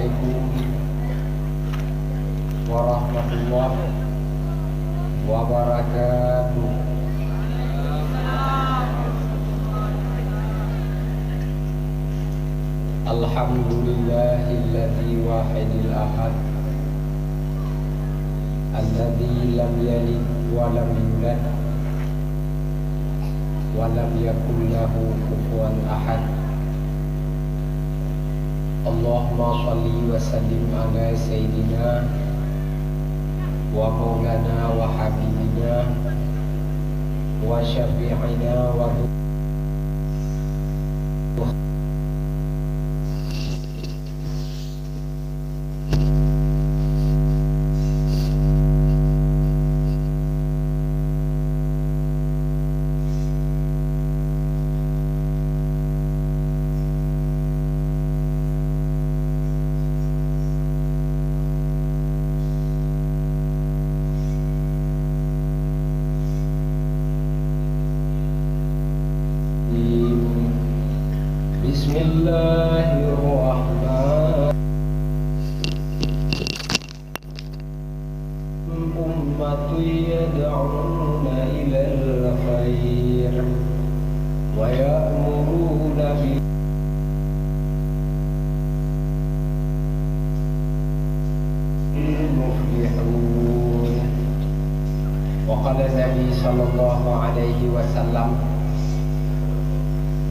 Assalamualaikum warahmatullahi wabarakatuh. Alhamdulillahilladzi wahidil ahad alladzi lam yalid wa lam yulad wa lam yakul lahu kufuwan ahad. Allahumma shalli wa sallim ala sayyidina wa maulana wa habibina wa syafi'ina wa Bismillahirrahmanirrahim. Ummatu yad'una ilal khair wa ya'muruna bil muflihun. Wa qala Nabi sallallahu alaihi wasallam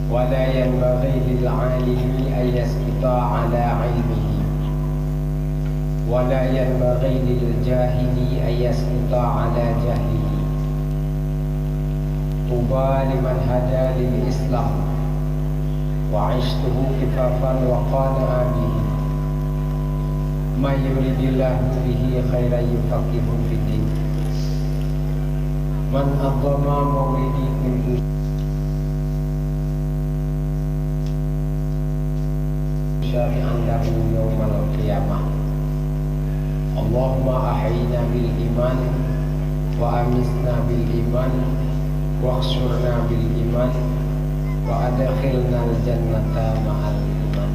ولا ينبغي للعالم أن يسكت على علمه ولا ينبغي للجاهل أن يسكت على جهله. طوبى لمن هدى للإسلام وعشته كفافا وقانع به من يريد الله به خيرا يفقهه في الدين. من أظلم مولدي من syari'an lahu yawmal qiyamah. Allahumma ahyina bil iman wa amisna bil iman wa khsurna bil iman wa adkhilna al jannata ma'al iman.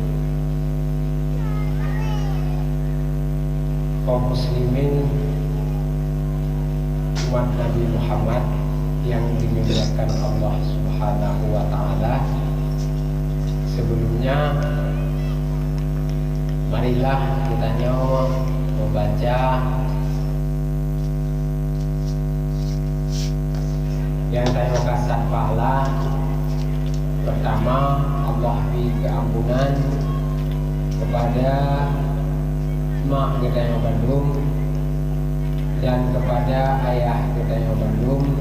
Kaum muslimin umat Nabi Muhammad yang dimuliakan Allah Subhanahu wa taala, sebelumnya marilah kita membaca yang saya kasat pahala. Pertama, Allah beri keampunan kepada mak kita yang Bandung dan kepada ayah kita yang Bandung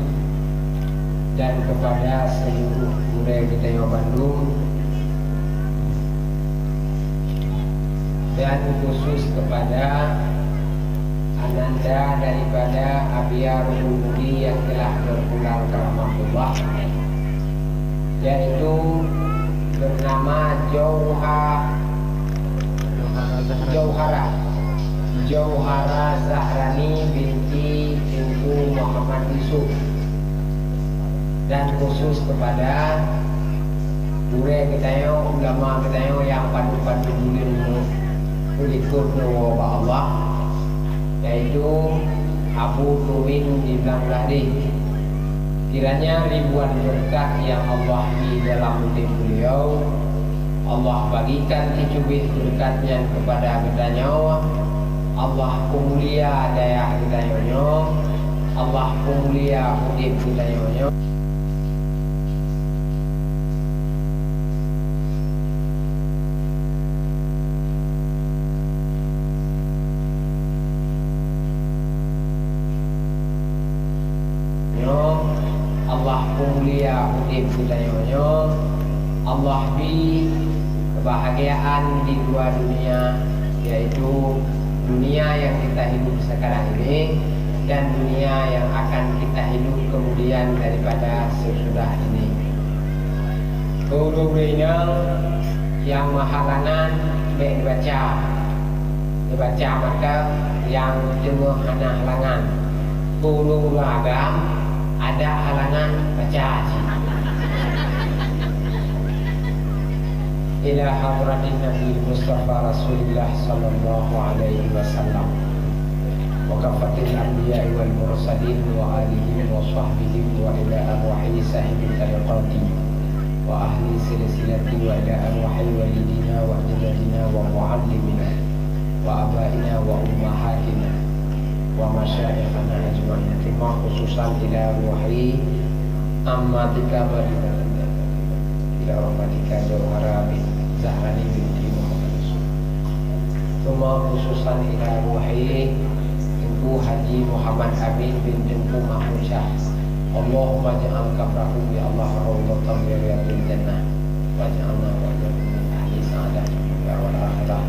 dan kepada seluruh budaya kita yang Bandung, dan khusus kepada ananda daripada Abiyarul Budi yang telah berpulang ke rahmatullah, yaitu bernama Jauhara Zahrani binti Tengku Muhammad Yusuf, dan khusus kepada guru kita ulama kita yang padu-padu ikut nama Allah, yaitu Abu Tuwin di Bangladesh. Kiranya ribuan berkat yang Allah di dalam hidup beliau, Allah bagikan dicubit berkatnya kepada kita nyawa. Allah pemulia daya kita nyawa, Allah pemulia hidup kita nyawa. Allah pemulia hidup kita nyonya. Allah beri kebahagiaan di dua dunia, yaitu dunia yang kita hidup sekarang ini dan dunia yang akan kita hidup kemudian daripada sesudah ini. Kudurinal yang mahalanan dibaca maka yang jengah anak halangan. Kudu agam ada halangan baca haji. ila hadratin Nabi Mustafa Rasulullah sallallahu alaihi wasallam wa kafatil anbiya wal mursalin wa alihim wa sahbihim wa ila arwahi sahibi tariqati wa ahli silsilati wa ila arwahi walidina wa ajdadina wa muallimina wa abaina wa ummahatina wa masyayikhana ajma'in. Terima khususan ila arwahi ammatika badina ila rahmatika jawhara bin zahrani binti Muhammad. Terima khususan ila arwahi Ibu Haji Muhammad Amin bin Tunku Mahmud Syah. Allahumma ja'al kabrahu bi Allah rawdatan min riyadil jannah wa ja'alna wa iyyakum min ahli sa'adah dunya wal akhirah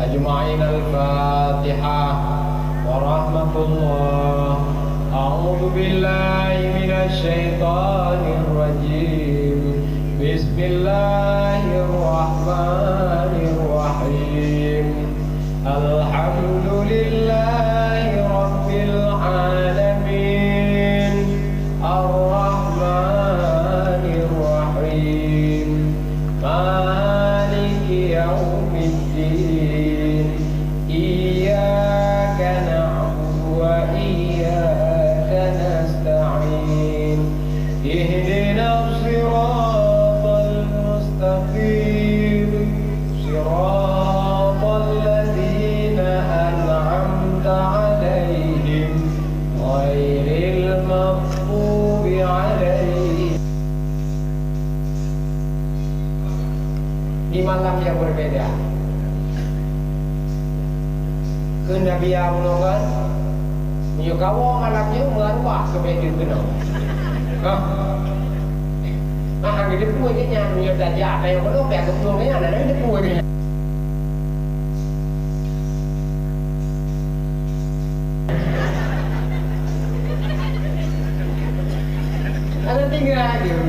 ajma'in. Al-Fatihah wa rahmatullah. A'udzu billahi minasy syaithanir rajim. Bismillahirrahmanirrahim. Alhamdulillahi rabbil alamin. Ar-Rahmanir Rahim. Maliki yaumiddin. Iyyaka na'budu wa iyyaka nasta'in. Ihdinas siratal mustaqim. Siratal ladzina an'amta 'alaihim ghairil maghdubi 'alaihim. Di malam yang berbeda kenabian menongan menyukawa malamnya mengarwah kebeda kenal mahang di depan dia nyanyi menyudah jatuh yang penuh biar kepuangnya ada di depan dia. Ada tinggal dia.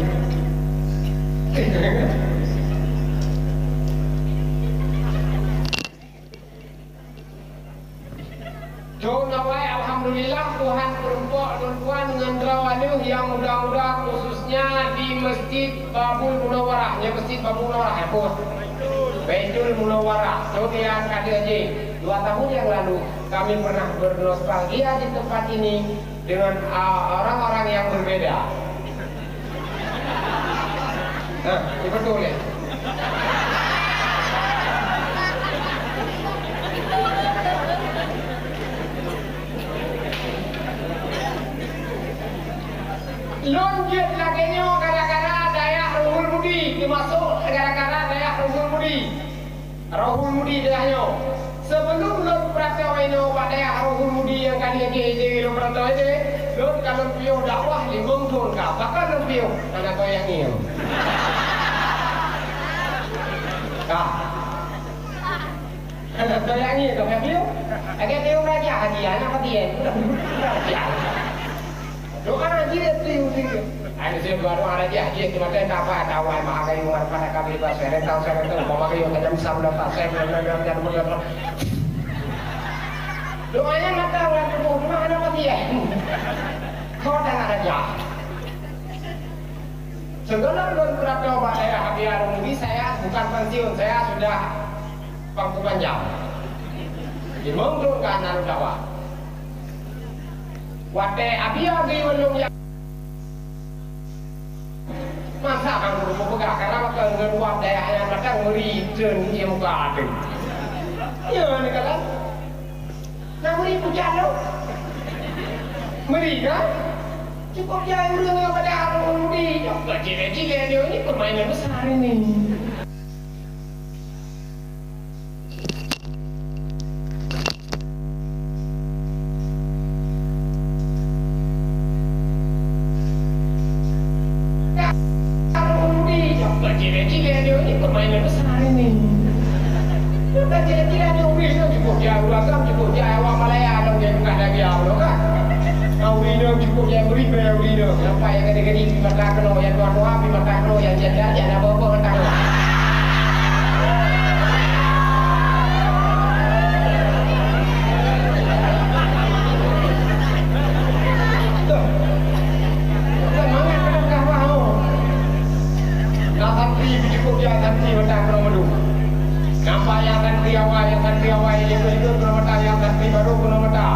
Alhamdulillah Tuhan perempuan dengan rawanuh yang mudah-mudah khususnya di Masjid Babul Munawwarah. Ya, Masjid Babul Munawwarah apa? Baitul Munawwarah. Coba yang kada aja 2 tahun yang lalu kami pernah bernostalgia di tempat ini dengan orang-orang yang berbeda. Nah, ini betul ya. Lonjet lagi gara-gara daya Ruhul Mudi dimasuk gara-gara daya Ruhul Mudi. Ruhul Mudi dayanya. Sebelum lon perantau ini obat daya Ruhul Mudi yang kali aja lon perantau ini, lon kalau piu dakwah di mengtun kah, bahkan lon piu anak kau yang ini. Kah? Anak kau yang ini kau yang piu? Agak piu raja hadiahnya apa dia? Doa haji dia tiu. Ada saya baru haji cuma saya tak apa tahu mah kayu pada kami bahasa saya tahu mama kayu kena misal dapat saya dan mula. Doanya mata orang tu cuma ada apa dia? Kau dah raja. Segala belum berapa obat saya habiar mudi saya bukan pensiun, saya sudah pangku panjang. Dimongkrong kan lalu dakwah. Wate abia belum ya. Masa kan belum buka karena makan luar daerahnya mereka ngeri dan dia muka ada. Ya ni kan? Nak ngeri pucat lo? Ngeri kan? Cukup jangan urang pada orang mudi. Cile-cile dia ni permainan besar ini. Cile-cile dia ni permainan besar ini. Kita cile-cile dia uri dia cukup dia uragam cukup dia awak Malaya dong dia bukan lagi awak kan. Kau uri dia cukup dia uri dia. Sampai yang gede-gede di mata keno yang tua-tua di mata keno yang janda jangan apa-apa mata keno. Cukup dia tanti mata keno madu. awal itu kena mata yang nanti baru kena mata.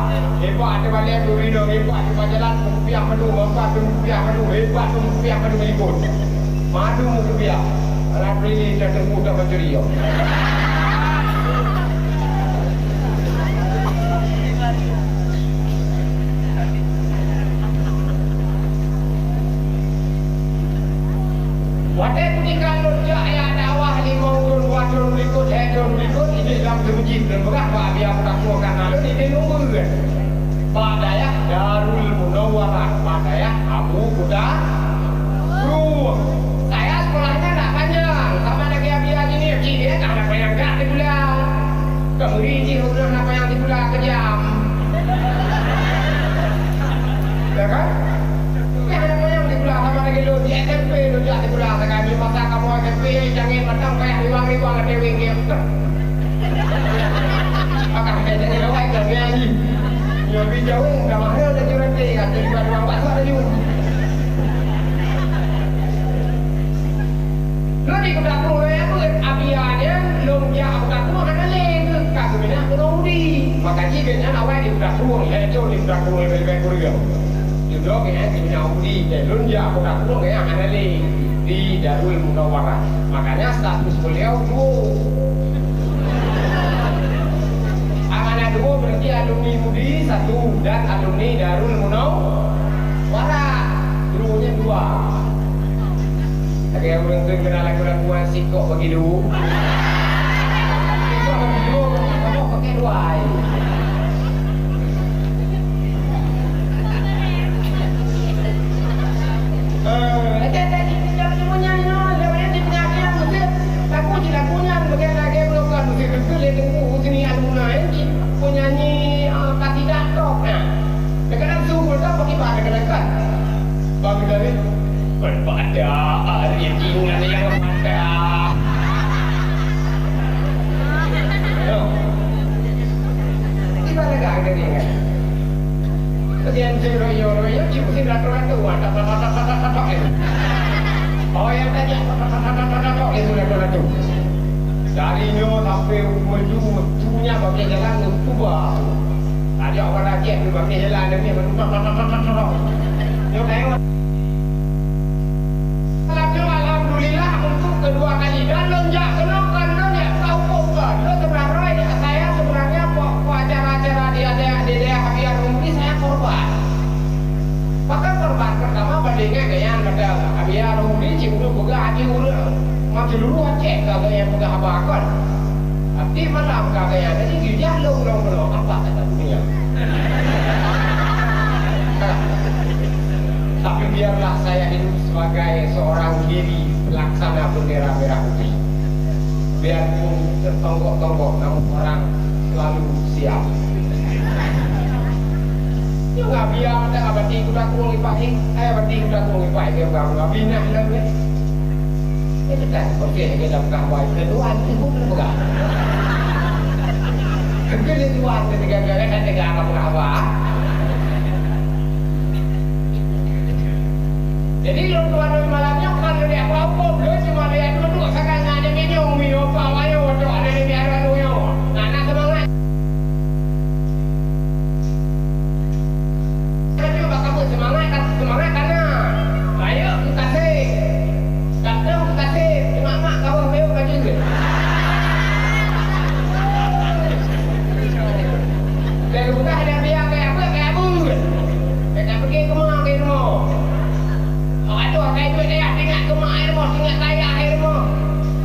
Hebat ada balik duri dong, hebat di jalan rupiah madu, mampat rupiah madu, hebat rupiah madu ikut. Madu rupiah. Anak beli dan temu tak mencuri yo. Wadah ketika lorja ayat dakwah limau turun wadur berikut hedon berikut ini dalam masjid dan berapa biar melakukan lalu ini nunggu kan. Padayah Darul Munawwarah, padayah Abu Kuda. Saya sekolahnya tak panjang, sama lagi biar gini dia tak ada panjang tak di bulan. Kemudian dia udah nak panjang di bulan kejam. Ya kan? Sama lagi lu di SMP lu jadi pulang sekali masa kamu SMP jangan matang kayak riwang-riwang ada wingkir akan kayaknya lewat lagi lagi yang lebih jauh nggak mahal ada juran deh kan jadi ruang bakso ada juga lu di kudaku ya buat abiannya lu ya kudaku ada lagi kasusnya penudi maka jika awal di kudaku ya itu di kudaku lebih kurang Duduk ya di Naudi dan lunja aku tak pulang ya ada di Darul Munawwarah. Makanya status beliau dua. Amanah dua berarti alumni Mudi satu dan alumni Darul Munawwarah. Dulunya dua. Kayak orang tu kenal aku buat sikok bagi dulu. Sikok bagi dulu kamu pakai dua. Darinya sampai menunya bagi jalan Tuba. Tadi orang rakyat tu bagi jalan ni alhamdulillah untuk kedua kali dan lonjak kenalkan don ya tahu kok lo sebenarnya saya sebenarnya acara-acara di daerah Habiar Rumpi saya korban. Bahkan korban pertama bandingnya kayak pada Habiar Rumpi cuma buka hati udah masih dulu cek kagak yang buka habakan. Tapi malam kagak yang jadi dia long apa kata dunia. Tapi biarlah saya hidup sebagai seorang diri pelaksana bendera merah putih. Biarpun tertonggok-tonggok, namun orang selalu siap. Ya nggak biar ada abadi kuda kuang ipai, abadi kuda kuang ipai dia nggak binah lagi. Itu kan, oke kita buka wajah kedua itu bukan buka. Kedua itu wajah tiga buka apa? Jadi lo tuan malamnya kalau dia apa-apa lo cuma dia duduk sekarang ada minum apa ayo waktu ada di biara lo yo. Nak semangat. Kita bakal semangat karena ayo kita sih. Kadang kita sih mak kau beo baju ke. Kalau bukan ada dia kayak apa kayak abu. Kita pergi ke mana ke rumah. Aduh, kayak itu dia tinggal ke mak air mau tinggal saya air mau.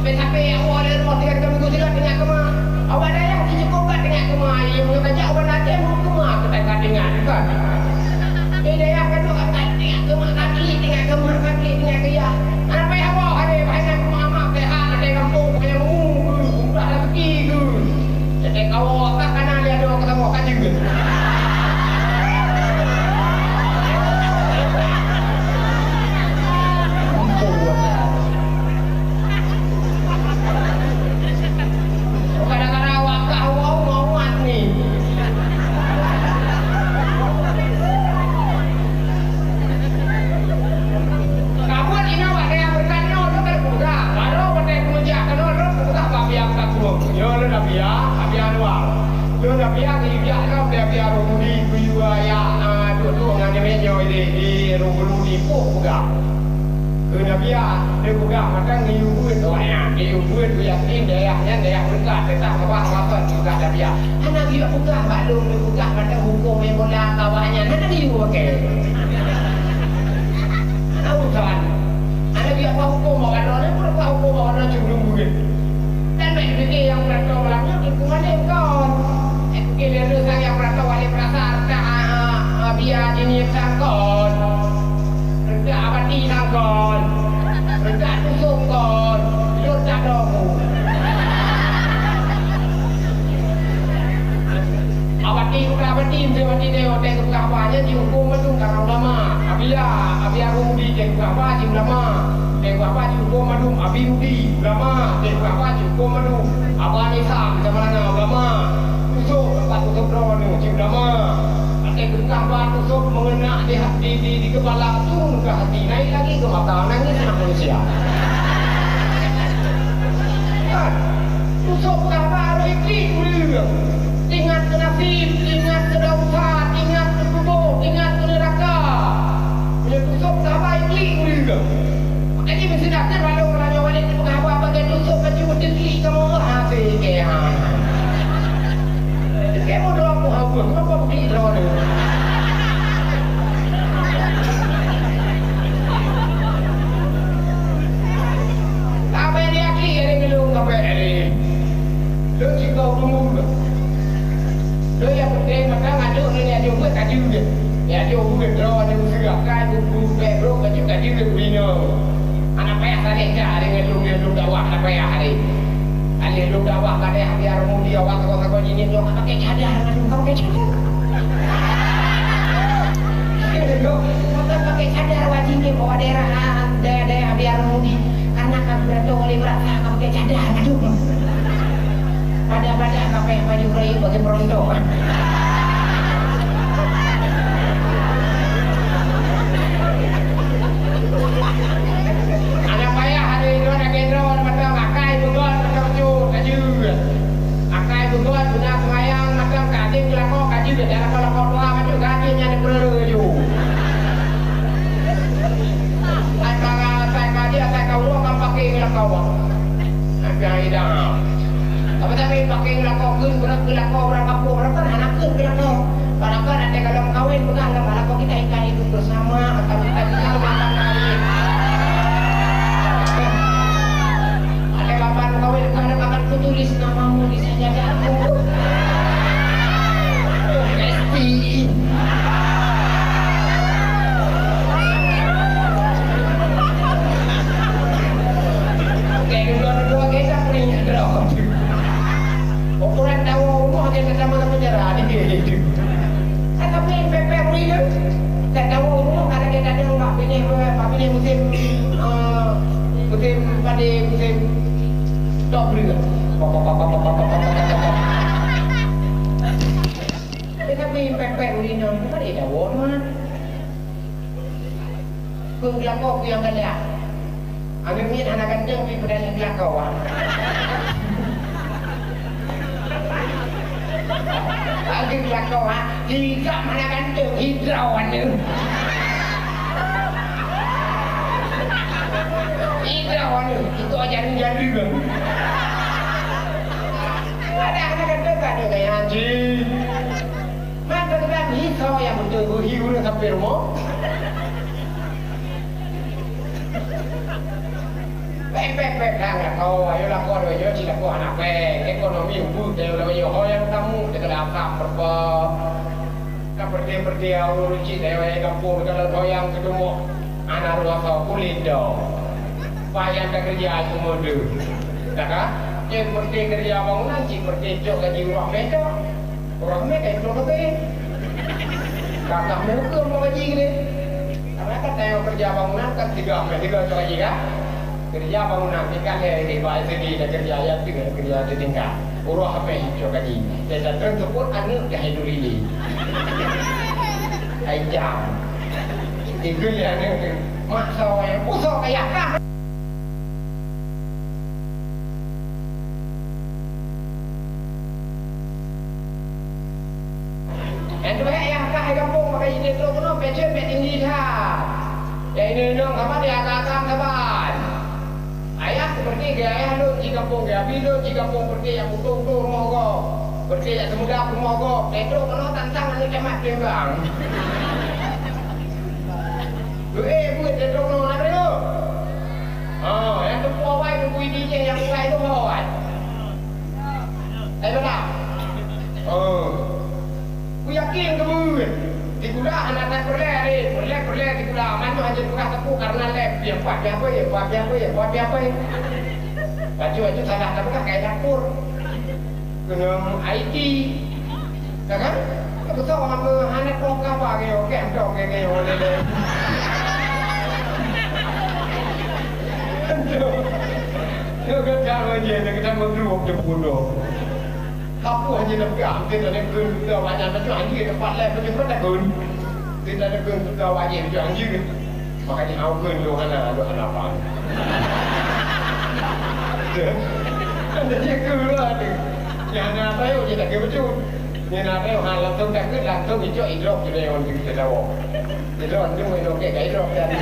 Sampai awak air mau tinggal ke minggu tinggal ke mak. Awak dah yang dicukupkan tinggal ke mak. Yang mau kerja awak nanti mau ke mak kita tinggal kan. Dia yang kedua kan tinggal ke mak kaki tinggal ke mak kaki tinggal ke ya. Apa yang awak ada banyak ke mak sehat ada kampung banyak ada rezeki tu. Jadi kau tak kenal dia ada ketemu kan juga. Biar awal. Dia dah biar dia kan dia biar rumudi kuya ya duduk dengan dia di rumudi pun buka. Kena biar dia buka macam ni buat doanya. Dia buat dia tin dia buka tetap apa juga dah biar. Anak dia buka balung dia buka macam hukum yang bola kawannya. Anak dia okey. Anak urusan. Anak dia apa hukum bawa orang pun apa hukum bawa orang cuma buat. Dan main fikir yang berantau malamnya itu mana kau? Kita ada yang berantau wali perasaan biar ini sangkon. Rendah abadi sangkon. Rendah tusuk kon. Yut tak domu. Abadi dia hotel kawannya dihukum itu karena ulama. Abia rudi dia kawan di ulama. Dia kawan dihukum madu abi rudi ulama. Dia kawan dihukum madu. Abang Isam sama mana ulama. Tusuk tempat tusuk drone di ulama. Kawan tusuk mengena di kepala turun ke hati naik lagi ke mata nangis anak manusia. Kan? Tusuk kawan iklim dulu. Ingat ke nasib, ingat ke daulat, ingat ke kubur, ingat ke neraka. Punya tusuk kawan iklim dulu. Makanya mesti datang kalau orang yang wali itu apa bagai tusuk baju berdiri kamu hati kaya. Kayak mau doa aku hapus, kenapa begini doa ni? Apa yang dia kiri ada belum sampai hari? Lo jika umur, lo yang penting macam ada ni ada buat kaji dia, ya ada buat doa ni segala kan buku bro kaji dia bina. Anak payah tadi dah dengan lu dakwah anak payah hari. Ali lu dakwah kat dia biar mudi awak kau ini lu pakai cadar kan kau pakai cadar. Lu pakai cadar wajib ni bawa daerah biar mudi karena kan beratau oleh berat kau pakai cadar aduh. Pada kau pakai baju rayu bagi perontok. Anak payah hari itu nak gendron macam akai bukan macam tu kaji. Akai bukan guna semayang macam kaji kelakor kaji dia dalam kelakor tua macam kajinya ada perlu. Saya kaji kau akan pakai kelakor. Apa hidup? Tapi pakai kelakor kun kelakor berapa berapa anak kun kelakor. Kalau kan ada kalau kawin bukan kalau kita ikan hidup bersama atau kita bisa makan kawin. Kawin karena akan kutulis namamu di sajadahmu. Mesti. Oke, dua kita punya drone. Ukuran tahu rumah kita sama-sama penjara di gitu. Tapi PP punya. Tak tahu rumah karena kita ada rumah ini musim pada musim stop juga. Tapi pepek urino, apa dia dah won mah? Kung lakau yang kada. Ambil ni anak kandung pergi pada lakau ah. Agak lakau ah, tiga anak kandung hidrawan ni. Hidrawan itu ajaran jadi kan. Ada anak kandung ada kayak anjing. Mana kan hisau yang betul hiu ni sampai rumah. Pepek sangat kau ayolah kau ayo cila kau anak ekonomi ubu dia ulah ayo yang tamu dia kena apa berapa kan pergi awal cik dia kampung kalau kau yang ketemu anak rumah kau kulit dah payah tak kerja itu mode tak kah cik pergi kerja bangunan cik pergi jok gaji orang mereka itu lebih kakak mereka mau gaji gini karena kan tengok kerja bangunan kan tiga jok gaji kan kerja bangunan tingkat di bawah sini dan kerja yang kerja di tingkat urus apa hijau kaji dan tersebut anu dah hidup ini ayam itu yang maksa yang pusok kayak kan bayi dia tu kono pecah tinggi dah. Ya ini nong apa dia akan kapan? Ayah seperti gaya lu di kampung gaya bilu di kampung seperti yang butuh tu rumah go. Seperti yang semudah rumah go. Itu kono tantang anu cemat dia bang. Lu buat dia tu kono nak tu. Oh, yang tu pawai tu kui DJ yang pawai tu pawai. Betul. Oh. Ku yakin kamu di gula anak-anak perle di gula mana aja buka tepu karena lep dia buat apa ya baju salah tapi kan kayak dapur kena IT kan betul orang anak program apa kayak oke dong kayak oleh itu kan jangan aja kita mengeluh debuno kapu hanya nak pegang, tidak ada gun kita wajah macam anjing tempat lain macam mana tak gun, tidak ada gun kita wajah macam anjing, makanya awak gun lu hana apa? Anda dia gun lah tu, yang nak tahu dia tak kebetul, yang nak tahu hal langsung tak gun langsung itu idrop je yang orang kita tahu, idrop tu mungkin okey, kaya idrop dan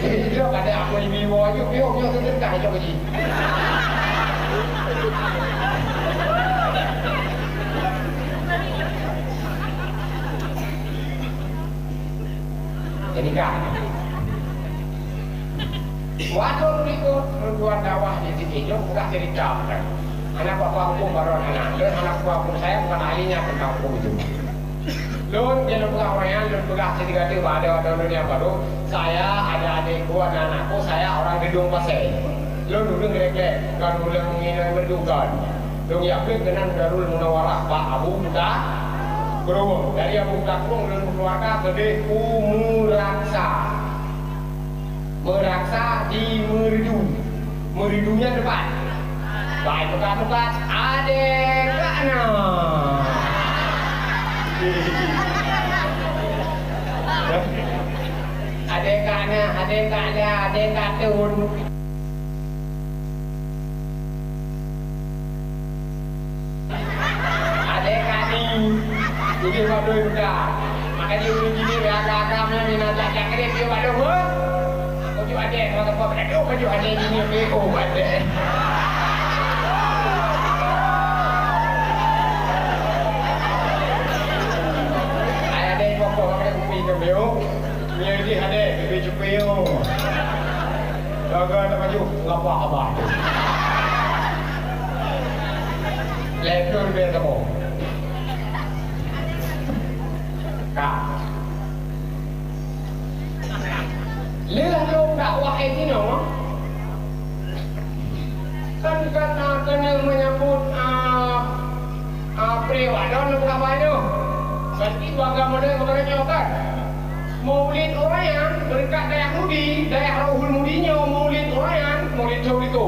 idrop ada apa ini wajib biok tu terkah je lagi. Jadi kan waktu itu tuan dakwah di sini enggak cerita kan anak bapak hukum baru anak bapak hukum saya bukan ahlinya tentang hukum itu lun dia bukan orang yang lun bukan setiap ada dunia baru saya ada adikku ada anakku saya orang gedung pasai lun duduk gelek-gelek kan ulang ini berdukan lun yakin dengan Darul Munawarah Pak Abu Buka Kurung dari Abu Buka Kurung lun keluarga gede meraksa di meridunya depan baik pekat adek kana adek katun adek kani jadi waduh udah makanya udah gini agak-agaknya minat laki kerja dia waduh aku juga ada kalau kau berada aku juga ada gini PO ada ada pokok pakai kopi ke PO ni dia ada lebih PO jaga tak maju ngapa abah lekor biar kamu lihat lo dakwah ini no kan kena menyambut priwadon apa itu berarti itu agama dia kepada kan maulid orang yang berkat daya Rahul Mudinya maulid orang yang maulid itu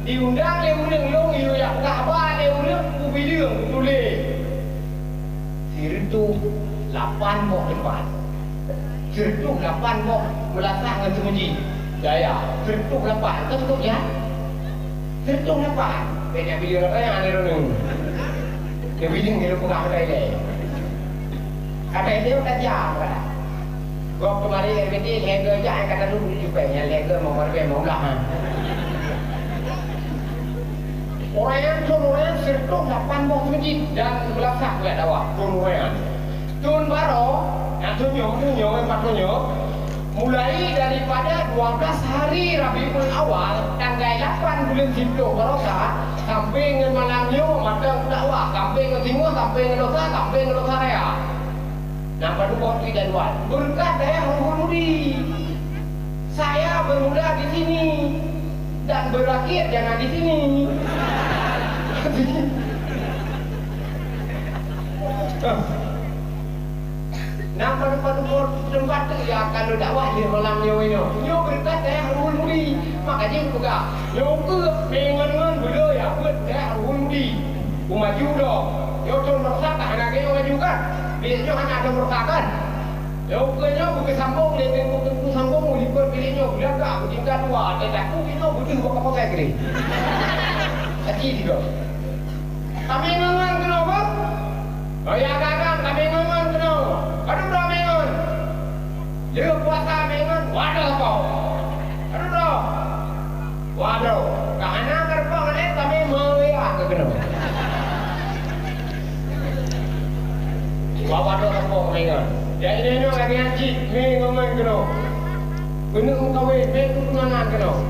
diundang dia undang lo itu yang Ka'bah dia undang kubilang tulis itu 8 bok depan sertuk 8 bok melasak dengan semuji daya sertuk 8 itu cukup ya sertuk 8 banyak video apa yang ada renung dia bilang dia lupa kata ini kata itu tajam kata gua kemarin RBT lega jangan kata dulu juga yang lega mau berbeda mau belah orang yang suruhnya sertuk 8 bok semuji dan melasak enggak dakwah suruhnya Tun baru, yang tunjuk, mulai daripada 12 hari Rabiul Awal tanggal 8 bulan Jibdo Barosa sampai dengan malamnya madang dakwah sampai ke timur sampai ke dosa sampai ke dosa raya. Nah pada waktu jadwal berkat daya Rahul Mudi saya bermula di sini dan berakhir jangan di sini. Nah pada tempat tu ya kalau dakwah di malam nyo berkat saya Rahul Mudi makanya buka yo ke dengan beliau ya buat saya Rahul Mudi maju dong yo cuma merusak anak dia maju kan dia hanya ada merusakan yo ke nyo bukan sambung dia bukan sambung lipat pilihnya bilang tak tinggal dua dia tak ku itu butuh apa saya kiri sakit juga Kami ngongon kenapa? Oh ya kakak, kami ngongon kenapa? Aduh bro mengon. Dia puasa mengon. Waduh kau. Aduh bro. Waduh. Karena gerbang ini kami melihat ke kenapa? Waduh kau mengon. Ya ini lagi ngaji. Mengon kenapa? Benar kawin, benar tunangan kenapa?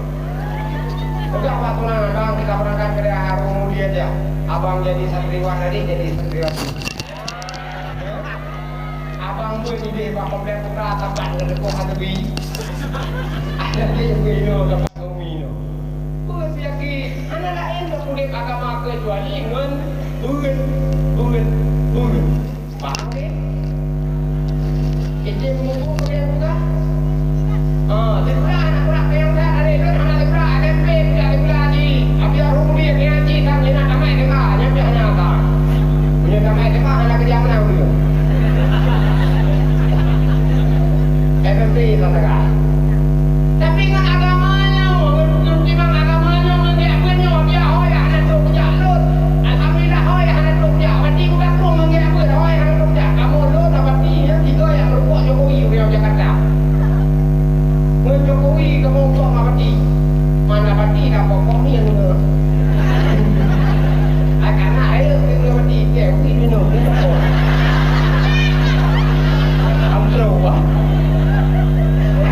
Udah apa tunangan bang, kita berangkat ke daerah Rumudi aja. Abang jadi santriwan tadi, jadi santriwan. Abang pun ide pak komplek putra tabat ke depan hati. Ada dia yang bino dapat ngomino. Bukan siaki, anak lain tak kulit agama kecuali ngon, bukan. Paham ke? Ije munggu kemudian buka. Tibra anak kurang yang saya ada itu anak tibra SMP tidak tibra di abia Rumudi ngaji kan jenak damai dengar nyampe hanya tak. Punya damai dengar anak kerja mana dulu? SMP katakan. Tapi dengan agamanya, memang agamanya mengiapkannya dia hoy anak tu kerja lut. Alhamdulillah hoy anak tu kerja. Mati bukan tu mengiapkan hoy anak tu kerja. Kamu lut dapat ni yang tiga yang berbuat Jokowi Riau Jakarta. Jokowi kamu buat apa pati? Mana pati dah pokok ni yang guna. Karena air kita pati dia ui minum ni pokok. Amro bah.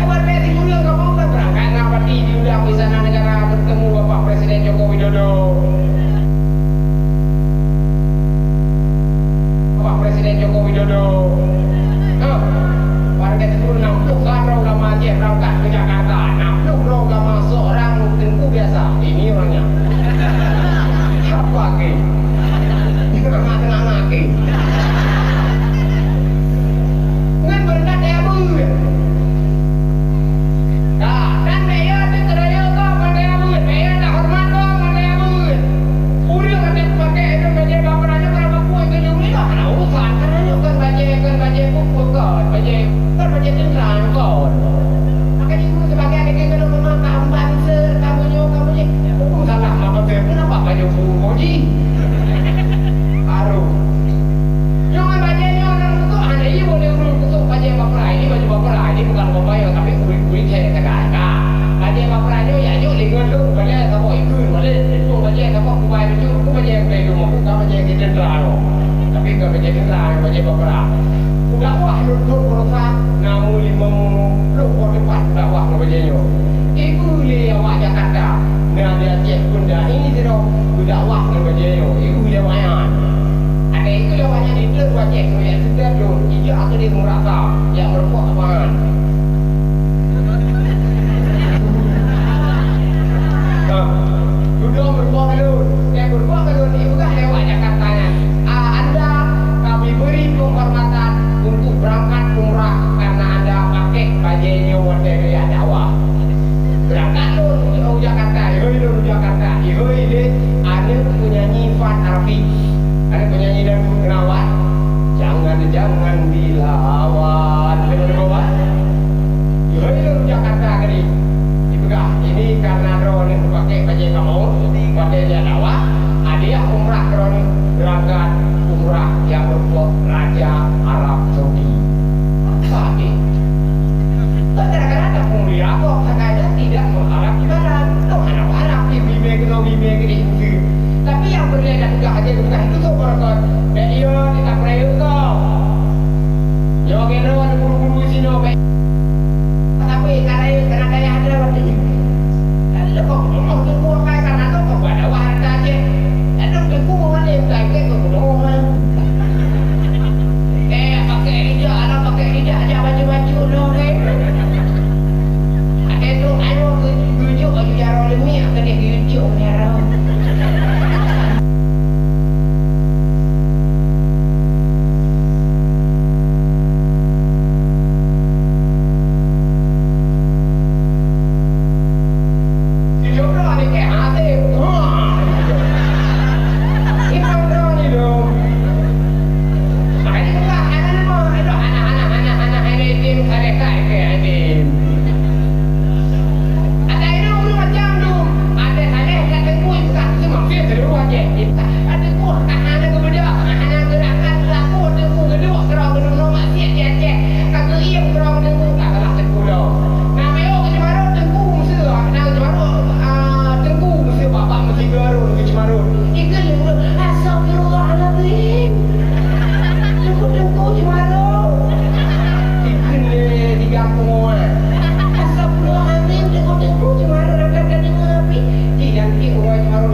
Buat beti guna kamu kan berangkat dengan pati diundang di sana negara bertemu Bapak Presiden Joko Widodo. Bapak Presiden Joko Widodo. Warga itu 60 karau lama je berangkat ke Jakarta. 60 lama seorang tentu biasa. Ini orangnya. Apa ke? Tengah-tengah ke? Ngan berkat dia buat. Dan dia tu teraya kau pandai buat. Dia tak hormat kau pandai buat. Udah kata pakai itu baju baperannya berapa kuih ke jumlah dah. Nah urusan kerana kan baju pupuk kau. Baju tentera kau. Makanya guru sebagai adik yang kena memakan banser kamunya. Salah maka saya kenapa baju pupuk ji? Aduh. Jangan bajunya orang tutup. Anda ini boleh urut tutup baju baperan. Ini baju baperan. Ini bukan bapak tapi kulit-kulit saya katakan. Baju baperannya ya yuk dengan lu. Baju siapa ikut. Baju siapa kubai baju. Aku baju yang beli rumah. Bukan baju yang tentera. Tapi bukan baju tentera. Baju baperan. Dakwah lutut berusaha namun lu depan dakwah ngebajenyo iku le awak Jakarta nah dia cek bunda ini tidak dakwah ngebajenyo iku le wayan ada itu le wayan itu buat cek no yang sudah lu iya aku dia merasa yang berbuat apaan sudah berbuat lu yang berbuat lu itu kan lewat Jakarta anda kami beri penghormatan untuk berangkat umrah karena anda pakai bajunya model ya dakwah. Berangkat lu di Jakarta, lu Jakarta, ini ada penyanyi Fan Arfi, ada penyanyi dan perawat. Jangan dilawan, benar bawa. Lu Jakarta kali, dipegang. Ini karena drone yang pakai baju kamu, modelnya dakwah. Ada umrah drone berangkat umrah yang berbuat Raja Arab Saudi. Apa ini? Kadang-kadang ada pemulia kok, kadang tidak mengharap ibadah. Tuh harap-harap di bime gini. Tapi yang berbeda juga aja bukan itu tuh berkot. Dan iya kita perayaan kau. Jawa kena ada buru-buru sini oke. Tapi karena daya ada waktu ini. Lalu kok mau tunggu kayak karena tuh kok ada warga aja. Ada tunggu mau nih kayak gitu dong. Pakai hijab aja baju-baju dong ada tu anu tujuh baju jaro lemi akan dia tujuh jaro si jodoh ni ke hati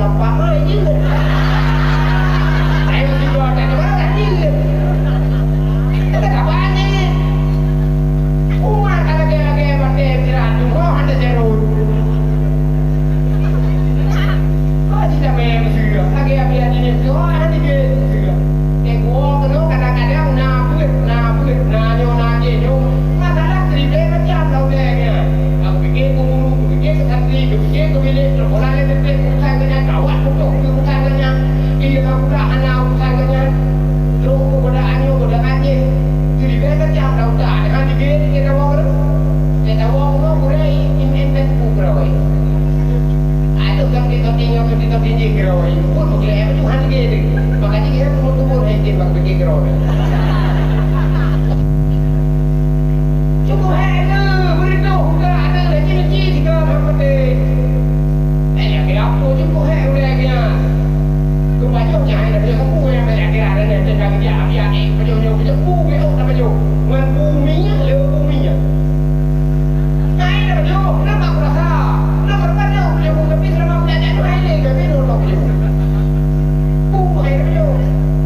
lapak mai je. Saya mesti jual tak ada barang je. Kita tak apa ni. Umar kalau dia lagi pakai istirahat tunggu hendak jerut. Kau tidak main juga. Lagi apa yang ini tu hendak dia juga. Gua kena kadang-kadang nanyo masalah seribu macam tau dia. Aku fikir aku buru, aku fikir ke santri, aku fikir ke bilik, terpola dia tetap urusan kena kawat betul urusan kena. Ia aku dah anak urusan kena. Terus aku pada anjing. Seribu macam tau tak. Dengan dikit kita bawa ke. Kita bawa ke murai in kurawai. Ada kan kita tinggal kurawai. Pun boleh apa Tuhan gitu. Makanya kita tunggu nanti bak pergi kurawai. Cukup ada beritahu enggak ada lagi jika apa deh. Lagi apa cukup ulangnya. Tu bajuknya ada dia kamu yang lagi ada dan lagi dia biar bajuknya bu ke tak baju. Ngan buminya le buminya. Hai dah baju, nama aku rasa. Nama baju dia pun tapi selama belajar tu hai le tapi dulu baju. Bu hai dah baju.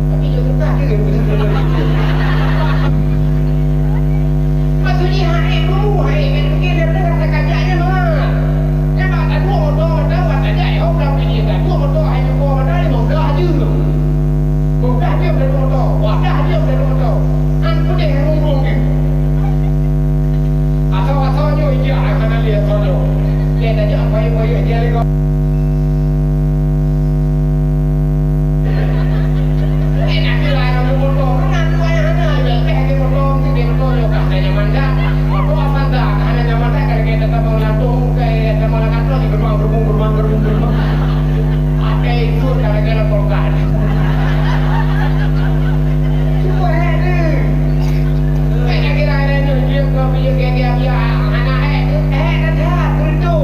Tapi dia suka dia betul-betul. Maksudnya hai kan mungkin dia dengar kajiannya mah. Dia tak dua motor dah buat aja ya orang ini kan dua motor hai dua motor ni motor aja. Motor dia dari motor, wadah dia dari motor. An putih ngurung dia. Asal-asalnya dia akan lihat soalnya. Dia tanya apa yang dia lagi. Enak juga orang motor. Kan dua yang ada lebih motor tu dia motor yo kan nyaman dah. Motor apa dah kan nyaman dah kalau kita tak mau lantung kayak sama orang kantor di berbang. Ada itu kalau kita polkan. Cuba ada. Enak kira ada dia kau punya dia anak dah tentu.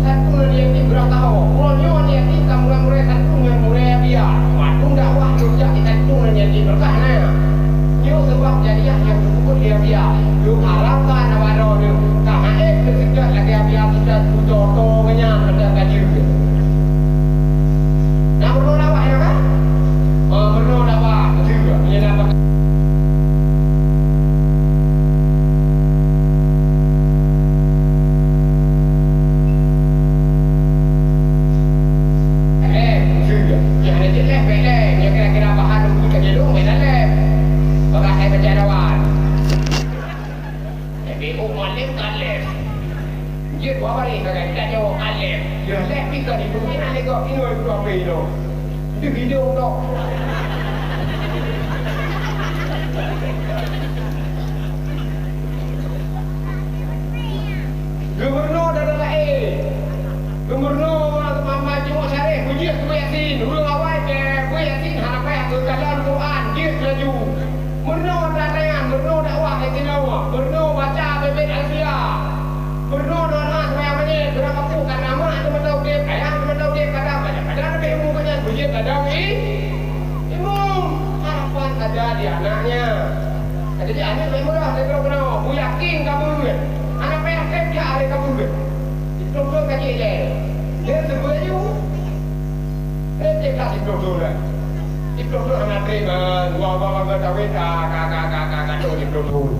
Satu dia ni berapa tahu. Mulanya dia ni murah satu dengan murah dia. Matung dakwah kerja kita tu jadi berkah nah. Yo sebab jadi yang disebut dia. Lu harapkan awak dia. Karena ketika lagi dia sudah jodohnya ada gaji. Nak perlu dakwah ya kan? Perlu dakwah juga. Ini dapat Gubernur adalah Gubernur Muhammad Jumat Syarif puji tu Yasin dulu awal ke Yasin harapan ke kalam Quran dia laju Gubernur datang Gubernur dakwah ke Tinawa Gubernur baca bebek Asia Gubernur doa semua menit sudah kapu kan nama tu tahu dia ayah tu tahu dia kata padahal lebih umum kan puji kadang imam harapan ada di anaknya jadi anak memang dia kena bu yakin kabul anak yakin dia ada kabul itu kaji dia sebenarnya dia kasih doktor di doktor anak terima gua bertawin kakak tu di doktor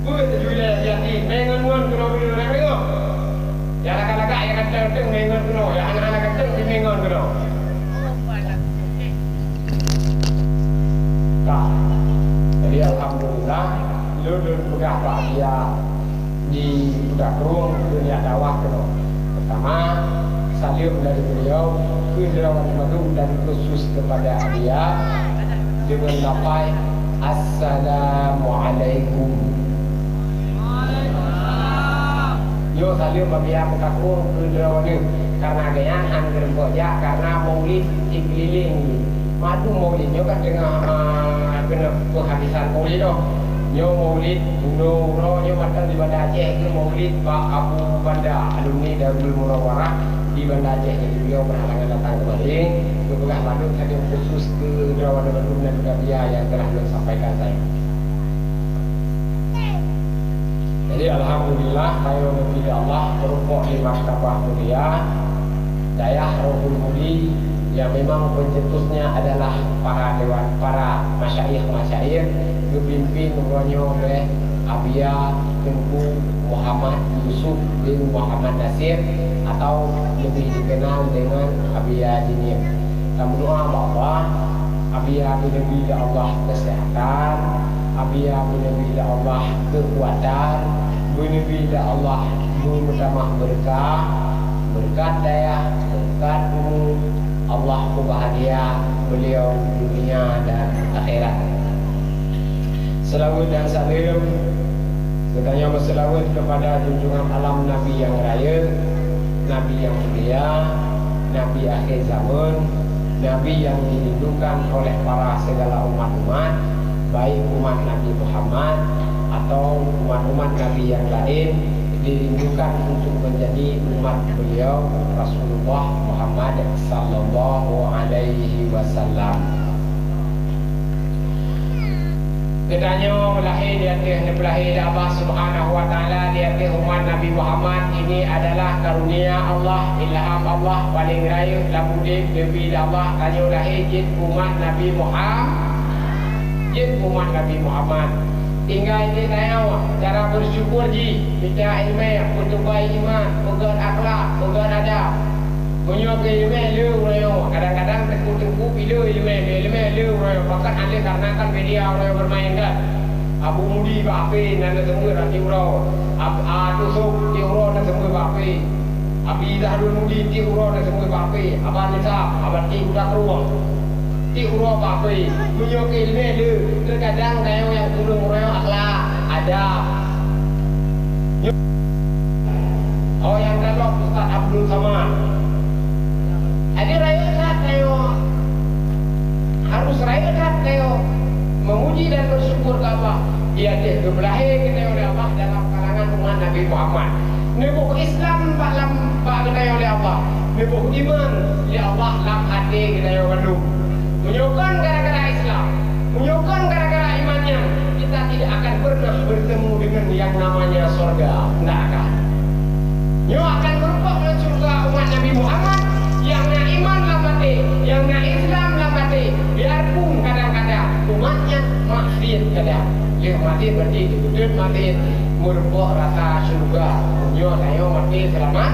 gua terjual jadi mengenun kena beli mereka ya lagak yang kata mengen kena ya anak-anak kata di mengen kena jadi alhamdulillah lu pegah bahagia di budak ruang dunia dakwah kena. Pertama salim dari beliau kehidupan madu dan khusus kepada dia dengan lafaz Assalamualaikum. Yo salim bagi yang budak ruang kehidupan ni karena gaya angger boja karena maulid dikelilingi madu maulidnya kan dengan kena penghabisan maulid tu. Nyo maulid Nuro nyo makan di Banda Aceh ke maulid Pak Abu Banda alumni Darul Munawwarah di Banda Aceh. Jadi beliau berhalangan datang kembali ke Pegah Bandung tadi khusus ke Derawan Bandung dan juga dia yang telah beliau sampaikan saya. Jadi alhamdulillah saya memuji Allah berupuk di martabah mulia dayah Rohul Mudi yang memang pencetusnya adalah para dewan, para masyaikh dipimpin oleh Abia Tengku Muhammad Yusuf bin Muhammad Nasir atau lebih dikenal dengan Abia Dinim. Kami doa bahwa Abia bila Allah kesehatan, Abia bila Allah kekuatan, bila Allah menambah berkah, berkat daya, berkat umur, Allah bahagia beliau dunia dan akhirat. Selawat dan salam katanya berselawat kepada junjungan alam Nabi yang raya, Nabi yang mulia, Nabi akhir zaman, Nabi yang dirindukan oleh para segala umat-umat, baik umat Nabi Muhammad atau umat-umat Nabi yang lain, dirindukan untuk menjadi umat beliau Rasulullah Muhammad sallallahu alaihi wasallam. Katanya melahir di atas belahir Allah Subhanahu wa taala di atas umat Nabi Muhammad ini adalah karunia Allah, ilham Allah paling raya labudin debi Allah tanya lahir jin umat Nabi Muhammad. Tinggal ini tanya cara bersyukur ji, kita ilmu, kutubai iman, pegang akhlak, pegang adab. Punya ilmu lu royo, kadang-kadang tengku video ilmu lu royo. Bahkan ada karena kan media royo bermain kan. Abu Mudi bape nana semua rati uro. Tusuk ti uro nana semua bape. Abi Zahrul Mudi ti uro nana semua bape. Abang Nisa, abang ti udah keruang. Ti uro bape. Punya ilmu lu. Terkadang tayo yang turun royo akhlak, adab. Oh yang kalau Ustaz Abdul Samad. Ada rakyat kayo harus rakyat kayo memuji dan bersyukur ke Allah. Dia dibelahi kita oleh Allah dalam kalangan umat Nabi Muhammad. Nebuh Islam dalam kayo oleh Allah. Nebuh iman oleh Allah dalam hati kita yang penuh. Menunjukkan gara-gara Islam, menunjukkan gara-gara imannya, kita tidak akan pernah bertemu dengan yang namanya surga neraka. Nyo akan merupakan surga umat Nabi Muhammad. Yang nak iman lah mati, yang nak Islam lah mati. Biarpun kadang-kadang umatnya maksiat kadang. Dia mati berarti duduk mati merupakan rasa surga. Nyo tayo mati selamat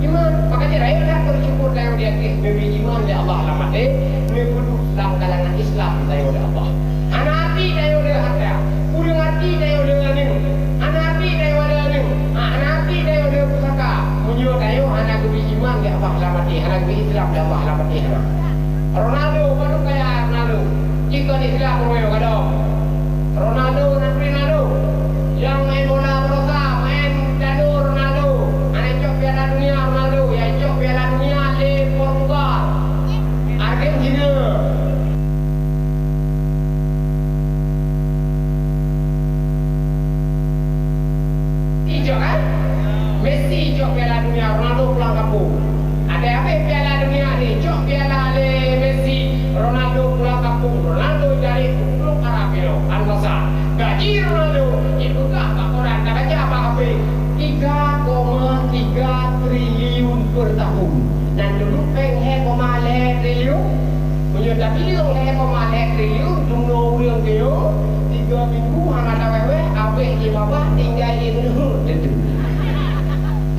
iman. Makanya rakyat dah bersyukur tayo dia Nabi iman dia Allah lah mati. Duduk dalam kalangan Islam tayo dia Allah. Anak hati tayo dia hati. Udang hati tayo dia ni. Anak hati tayo dia ni. Anak hati tayo dia pusaka. Nyo tayo anak lebih iman dia Allah lah mati. Anak lebih Islam dia Allah lah mati. Ronaldo baru kaya Ronaldo. Jika Islam royo kado. Ronaldo yang main bola berosa, main dadu Ronaldo. Anak cok Piala Dunia Ronaldo, yang cok Piala Dunia di Portugal, Argentina. Ijo kan? Messi cok Piala Dunia, Ronaldo pulang kampung. Ada apa Piala Dunia ni? Cok Piala le Messi, Ronaldo pulang kampung. Ronaldo dari klub Arab itu, Al-Nassr. Gaji Ronaldo, ibu kah Pak Koran, tak baca apa HP 3,3 triliun per tahun. Dan dulu peng triliun, punya tapi yang triliun, jumlah orang kaya 3 minggu anak wewe, abis di bawah tinggal di dulu.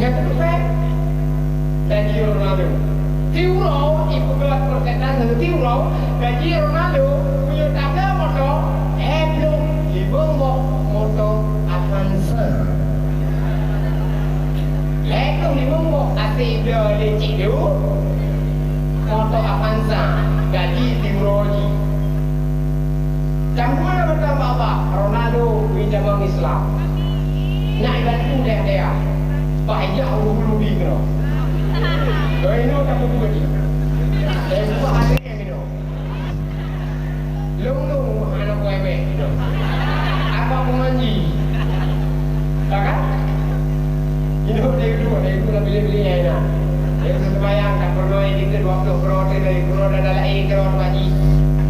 Yang dulu peng, gaji Ronaldo. Tiuro, ibu kah perkataan Tiuro, gaji Ronaldo punya tabla motor, handle. Moto Avanza. Lekong di mumbo asih dia lecik dia. Moto Avanza gaji Tiroji. Campur bertambah apa? Ronaldo pinjaman Islam. Nak bantu dia. Banyak hulu di kena. Kau ini tak betul ni. Saya buat hari ni no. Long anak wewe no. Apa mengaji? Tak kan? Ini dia lah beli-beli yang ini. Dia sembahyang tak perlu ini ke 20 kro dari kro dan lain kro ngaji.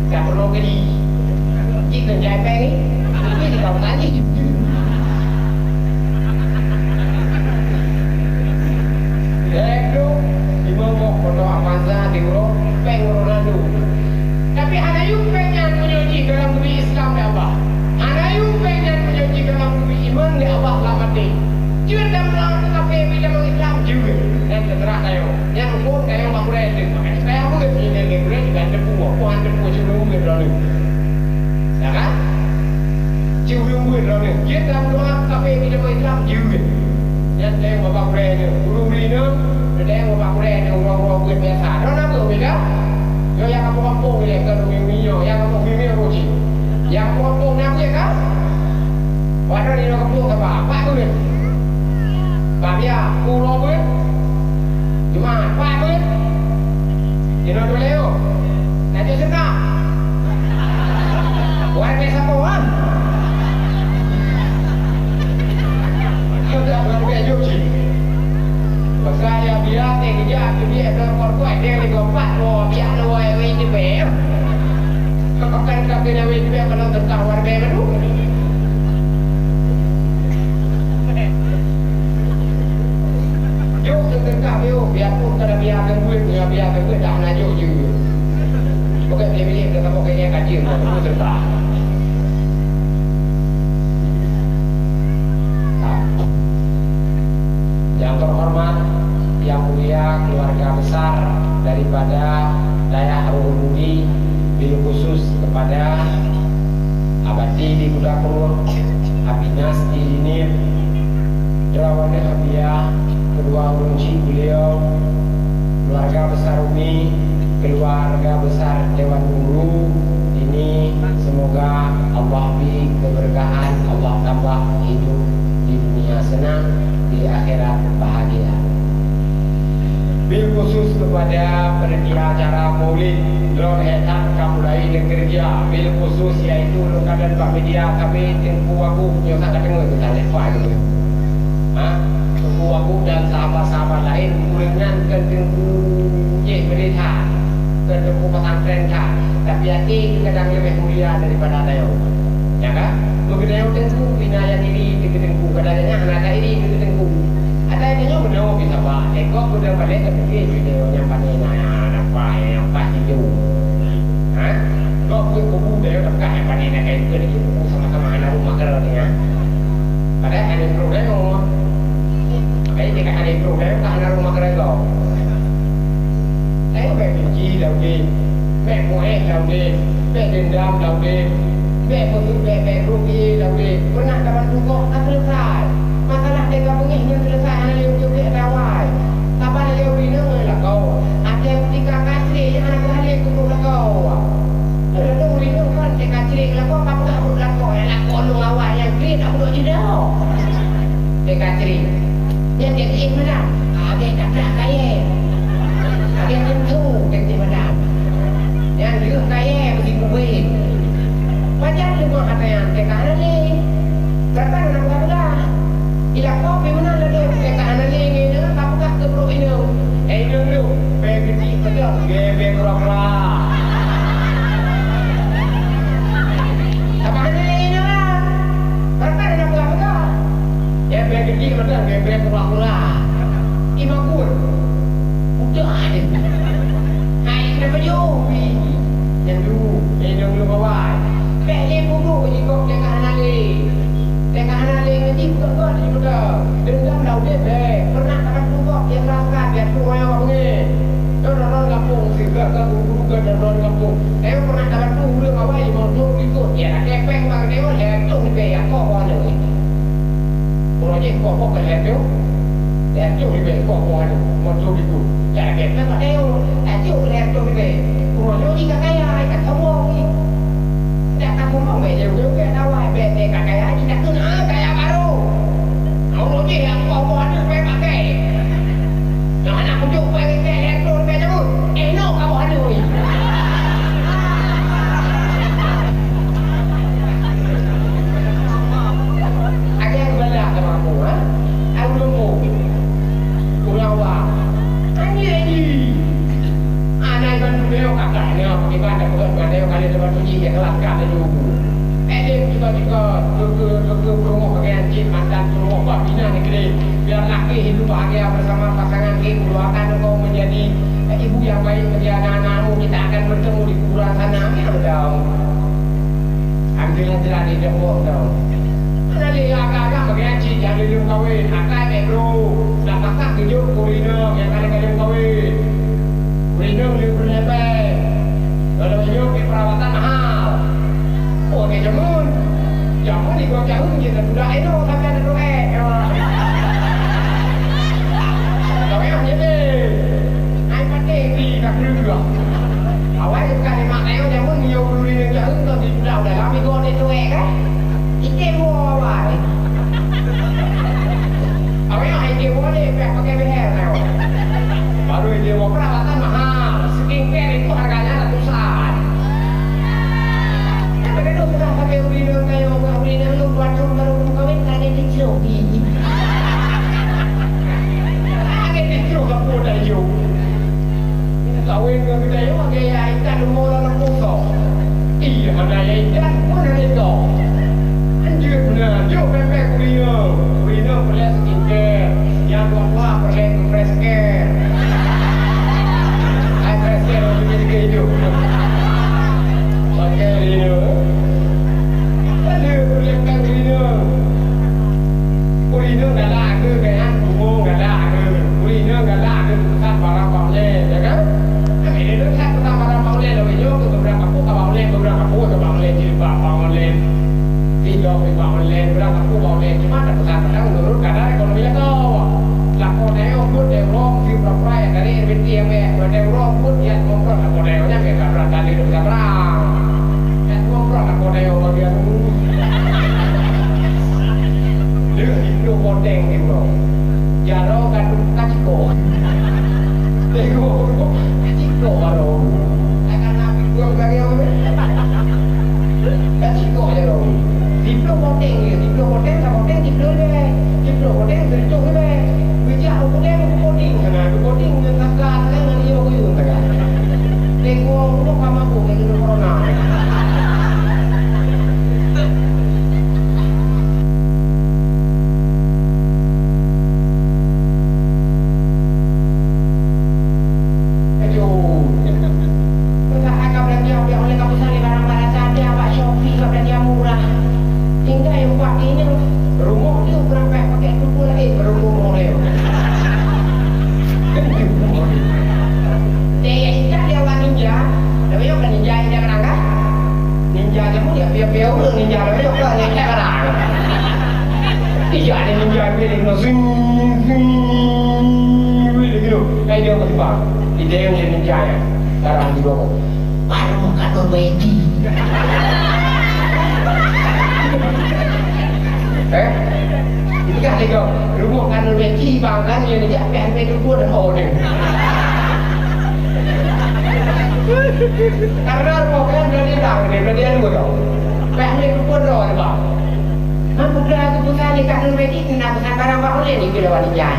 Tak perlu gedi. Jika jai peng ni di kau ngaji. Lekdo di bawah mati. Chưa đâm lo cái cà phê vì đâm Islam juga. Dan terserah kayo. Yang hukum kayo makulay din. Makanya kaya mo ini libre juga ada buah. Buah ada buah cuma lalu. Ya kan? Cuma lalu. Kita đâm lo cà phê vì đâm Islam juga. Yang dia bapak kulay ni, ulu-ulu ni, dia bapak kulay ni orang-orang buat biasa. Dah nak tu bila? Yo yang kampung-kampung ni kalau mio, yang kampung mio roji. Yang kampung nak dia kan? Wadah ni kampung apa tu ni? Babia, pulau pun, cuma apa pun, ini dulu leo, nanti senang, buat biasa kawan, kita buat biasa sih, pasal biar dia dia berkorban kuat dia lagi empat loh, biar loh ini ber, kalau kan kaki dia ini ber kalau tentang warga baru. Tengah dia biarpun kada biarkan duit dah nak jauh je. Bukan dia pilih kita pakai yang kaji tu terserah. Yang terhormat, yang mulia keluarga besar daripada Dayak Ruhul Budi, bil khusus kepada Abadi di Kudapur, Abinas di Dinir, Derawana Habia, kedua urunci beliau, keluarga besar Umi, keluarga besar Dewan Guru. Ini semoga Allah beri keberkahan, Allah tambah hidup di dunia senang, di akhirat bahagia. Bil khusus kepada panitia acara Maulid Lord Hetan Kamulai dan Kerja, bil khusus yaitu lokadan Pak Media kami tengku aku punya sangat dengar kita lepas gitu. Aku dan sahabat-sahabat lain kuringan ke tengku Cik Melita, ke tengku pesantren kah. Tapi hati kadang lebih mulia daripada Dayo. Ya kan? Begitu Dayo tengku binaya diri ke tengku, kadang-kadang anak diri ke tengku. Ada yang benar bisa bah. Ekor sudah balik ke fikir video yang pandai nak apa yang pasti jauh. Kau pun kubu Dayo tak kah yang pandai nak kain ke di kubu sama-sama anak rumah kerana ni. Padahal ada problem orang. Jadi jika ada problem, tak ada rumah kerja. Saya benci lau di, muak lau di, dendam lau di, rugi lau di. Pernah dapat tukok tak selesai. Masalah mereka pengihnya selesai, hanya liuk-liuk dawai. Kapan liuk bina lah kau. Ada ketika kasih, anak kali kumpul lah kau. Ada tu bina kan, dia kasih lah kau, apa aku lah kau. Yang kau lu awal yang clean, aku duduk je dah. Dia kasih. Yang dia ingin mana? Dia tak nak kaya. Dia tentu dia mana? Yang dia kaya begitu baik. Wajar juga kata yang tekanan ni. Berapa nak berapa? Ila kau bagaimana lalu tekanan ni ni? Apakah keperluan ini? Dulu, pergi betul. Gebe berapa? Apa ni lah? Berapa nak berapa? Ya pergi betul. Gebe berapa? Imakul. Udah ada. Hai kenapa jauh? Yang dulu bawah. Pelih bulu jika tengah nali. Tengah nali nanti bukan di betul. Dendam dah dia pernah tak tukok dia rasa dia tua yang apa ni. Orang kampung juga ke guru ke orang kampung. Saya pernah dapat tu ulang awal mau tu ikut ya kepeng bang dia dia tu ni ya kok mana ni. Projek kok ke dia tu. Dia tu ni kok mana mau tu ikut. Ya kepeng kat dia. Dia tu dia tu ni. Rumah ni kaya kat semua ni. Dah kamu mau dia juga awal bete kaya ni dah tu nak kaya baru. Orang ni yang kau ada pakai. Nak nak pujuk pakai elektron pakai tu. No kau ada ni. Ada yang belah sama aku aku lumpuh. Kulawa. Ani. Anak kan beliau kakaknya pakai bandar buat bandar kali depan uji yang kelakar dulu. Dia juga ke rumah bagian cik mantan rumah buat bina negeri biar laki hidup bahagia bersama pasangan kita doakan engkau menjadi ibu yang baik bagi anak-anakmu. Kita akan bertemu di kuburan sana. Amin dong. Alhamdulillah tidak dijemput dong. Nanti agak-agak mengaji yang lilung kawin, akai mebro, dah kakak tujuh kuliner yang kadang-kadang kawin, kuliner lebih berlebihan, kalau tujuh di perawatan mahal, oh ni jamun ni gua jauh kita sudah itu tapi ada doa, doa yang jadi, ai pakai di kat juga, awal kali maknanya jamun nhiều kuliner jauh tu di sudah lama gua ni doa kan. Ite mua hoài ở cái này kêu có đi vẹt pakai leher nào baru dia mau perawatan mahal skincare itu harganya ratusan tapi kan lu pernah pakai uriner kayak uriner lu buat baru kawin kaget dicobi kaget dicobi kamu dah jauh kawin ke kita yo kayak ikan mau lalu kosong iya ada ikan pun ada itu nah, yuk pepek kuliner perlu skincare, yang tua perlu fresh care, fresh care untuk jadi kehidup, pakai kuliner, perlu kuliner dah lah ke kan, umum dah lah ke, kuliner dah lah ke pusat barang bangladesh, ya kan? Kami ini pusat pusat barang bangladesh, lebih jauh ke beberapa bangladesh jilbab bangladesh. Tiga bangun lain berapa aku bangun lain cuma ada pesan-pesan menurut kadar ekonominya kau lakon neo pun deurong si berapa ya dari RBT yang deurong pun ya ngompor lakon neo nya mereka berangkat di bisa perang ya ngompor lakon neo bagian dia itu bodeng itu jaro kadung kaciko kaciko baru akan nabi gua bagian kaciko jaro diplom bodeng sama bodeng diplom bodeng bentuk ni bijak bodeng boding karena boding dengan gas kan ni aku yun kan tengok tu kama aku dengan corona karena pokoknya berarti dah, berarti ada dua dong. Pihak itu pun roh ada. Mampu dah keputusan ni kat Norway ni nak pesan barang baru ni bila wanita.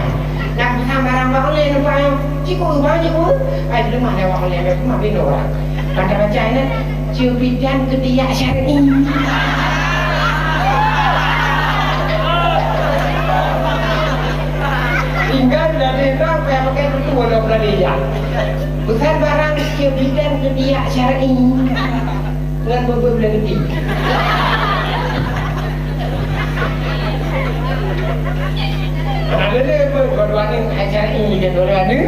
Nak pesan barang baru ni nampak yang cikgu banyak pun. Ai belum ada orang lain aku mah bino orang. Pada baca ni cubidan ketiak syar'i. Tinggal dari orang pakai itu ada berada. Bukan barang cubidan ketiak syar'i. Dengan beberapa detik. Ada ni pun kedua ni acara ini dan dua ni.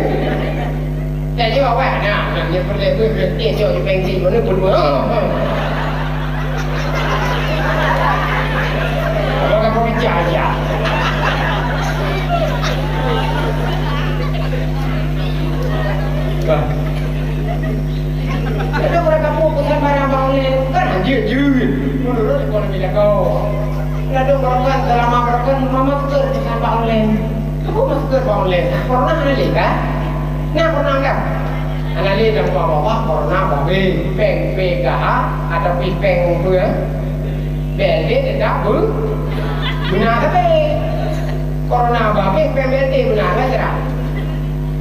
Jadi awak nak dia perlu berhenti jauh di pensi mana berdua. Kalau kau bicara aja. Ada mereka fokusan barang-barang lain kan anjir. Menurut ekonomi kau. Ada mereka selama mereka mama tuker dengan barang lain. Kamu masuk barang lain. Pernah ada kan? Nah pernah enggak? Analis yang bawa pernah babi peng PKH ada peng tu ya. BLT tidak benar tapi corona babi peng BLT benar tak?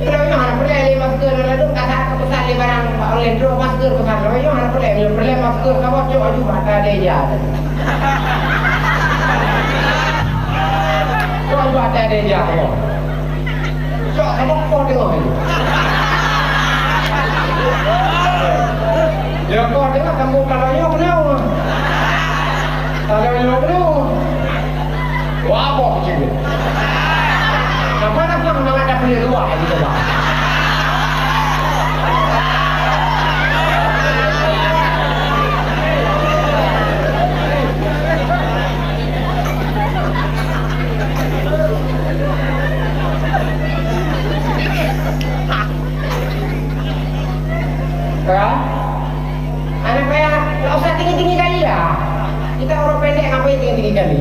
Kalau yang ada perlu masker lalu kata kepesan di barang oleh dua masker pesan kalau yang ada perlu masker kamu coba juga ada dia. Coba ada dia kamu. Coba kamu kau tengok ini. Ya kau tengok kamu kalau yang benar. Kalau yang benar. apa gitu. Apa nak yang nak ada beli luar gitu bang. Kan? Anak saya nggak usah tinggi-tinggi kali lah. Kita orang pendek ngapain tinggi-tinggi kali?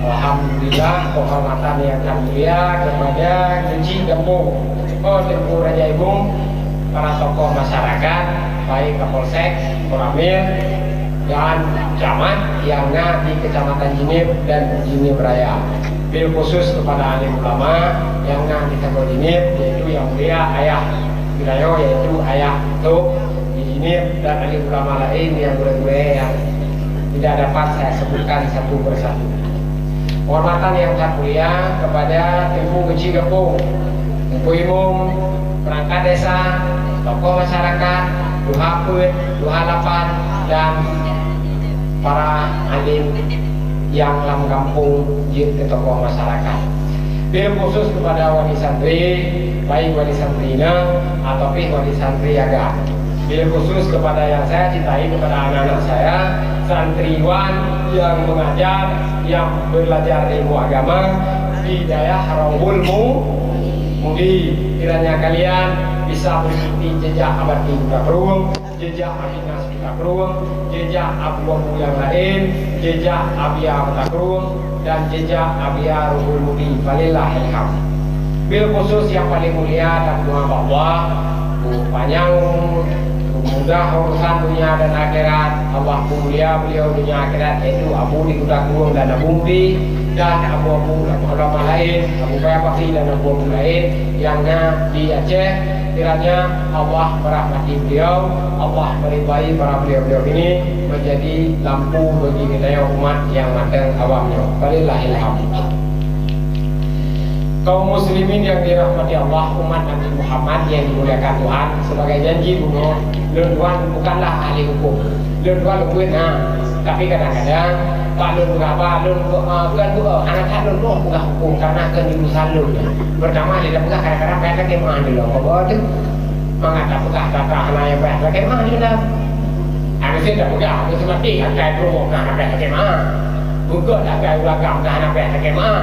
Alhamdulillah kehormatan yang mulia kepada Haji Gembong, Tengku Raja Ibu, para tokoh masyarakat, baik Kapolsek, Koramil, dan camat yang ada di Kecamatan Jinib dan Jinib Raya. Bil khusus kepada alim ulama yang ada di Kecamatan Jinib, yaitu yang mulia Ayah Wilayo, yaitu Ayah Tuk di Jinib, dan alim ulama lain yang gue yang tidak dapat saya sebutkan satu persatu. Penghormatan yang sangat mulia kepada Tengku Haji Gembong, Tengku Imum, perangkat desa, tokoh masyarakat, duha pun, duha lapan, dan para alim yang dalam kampung jid ke tokoh masyarakat. Bil khusus kepada wali santri, baik wali santrina ataupun wali santri agak. Bil khusus kepada yang saya cintai, kepada anak-anak saya, santriwan yang mengajar, yang belajar ilmu agama di daerah Rawul Mudi. Kiranya kalian bisa mengikuti jejak Abad Kita Keruang, jejak Abinas Kita Keruang, jejak abu-abu yang lain, jejak Abia Kita Keruang, dan jejak Abia Rawul Mudi. Walillahil hamd. Bil khusus yang paling mulia dan doa bahwa panjang mudah urusan dunia dan akhirat. Allah mulia beliau dunia akhirat, yaitu Abu di Kuda Kuang dan Abu Mudi, dan abu-abu ulama lain, Abu Bakri dan abu-abu lain yang di Aceh. Kiranya Allah merahmati beliau, Allah meridai para beliau-beliau ini menjadi lampu bagi kita umat yang matang awamnya. Walillahil hamd. Kaum muslimin yang dirahmati Allah, umat Nabi Muhammad yang dimuliakan Tuhan, sebagai janji bunuh Tuhan bukanlah ahli hukum. Tuhan hukum tapi kadang-kadang Pak Lun berapa bukan anak Lun bukan hukum karena kejurusan Lun. Pertama dia bukan kadang-kadang pengen kemana dulu. Kau tu mengata bukan kata anak yang pengen kemana dulu. Anak saya dah bukan, aku cuma tiga kali promo anak pengen kemana. Bukan dah kali ulagam anak pengen kemana.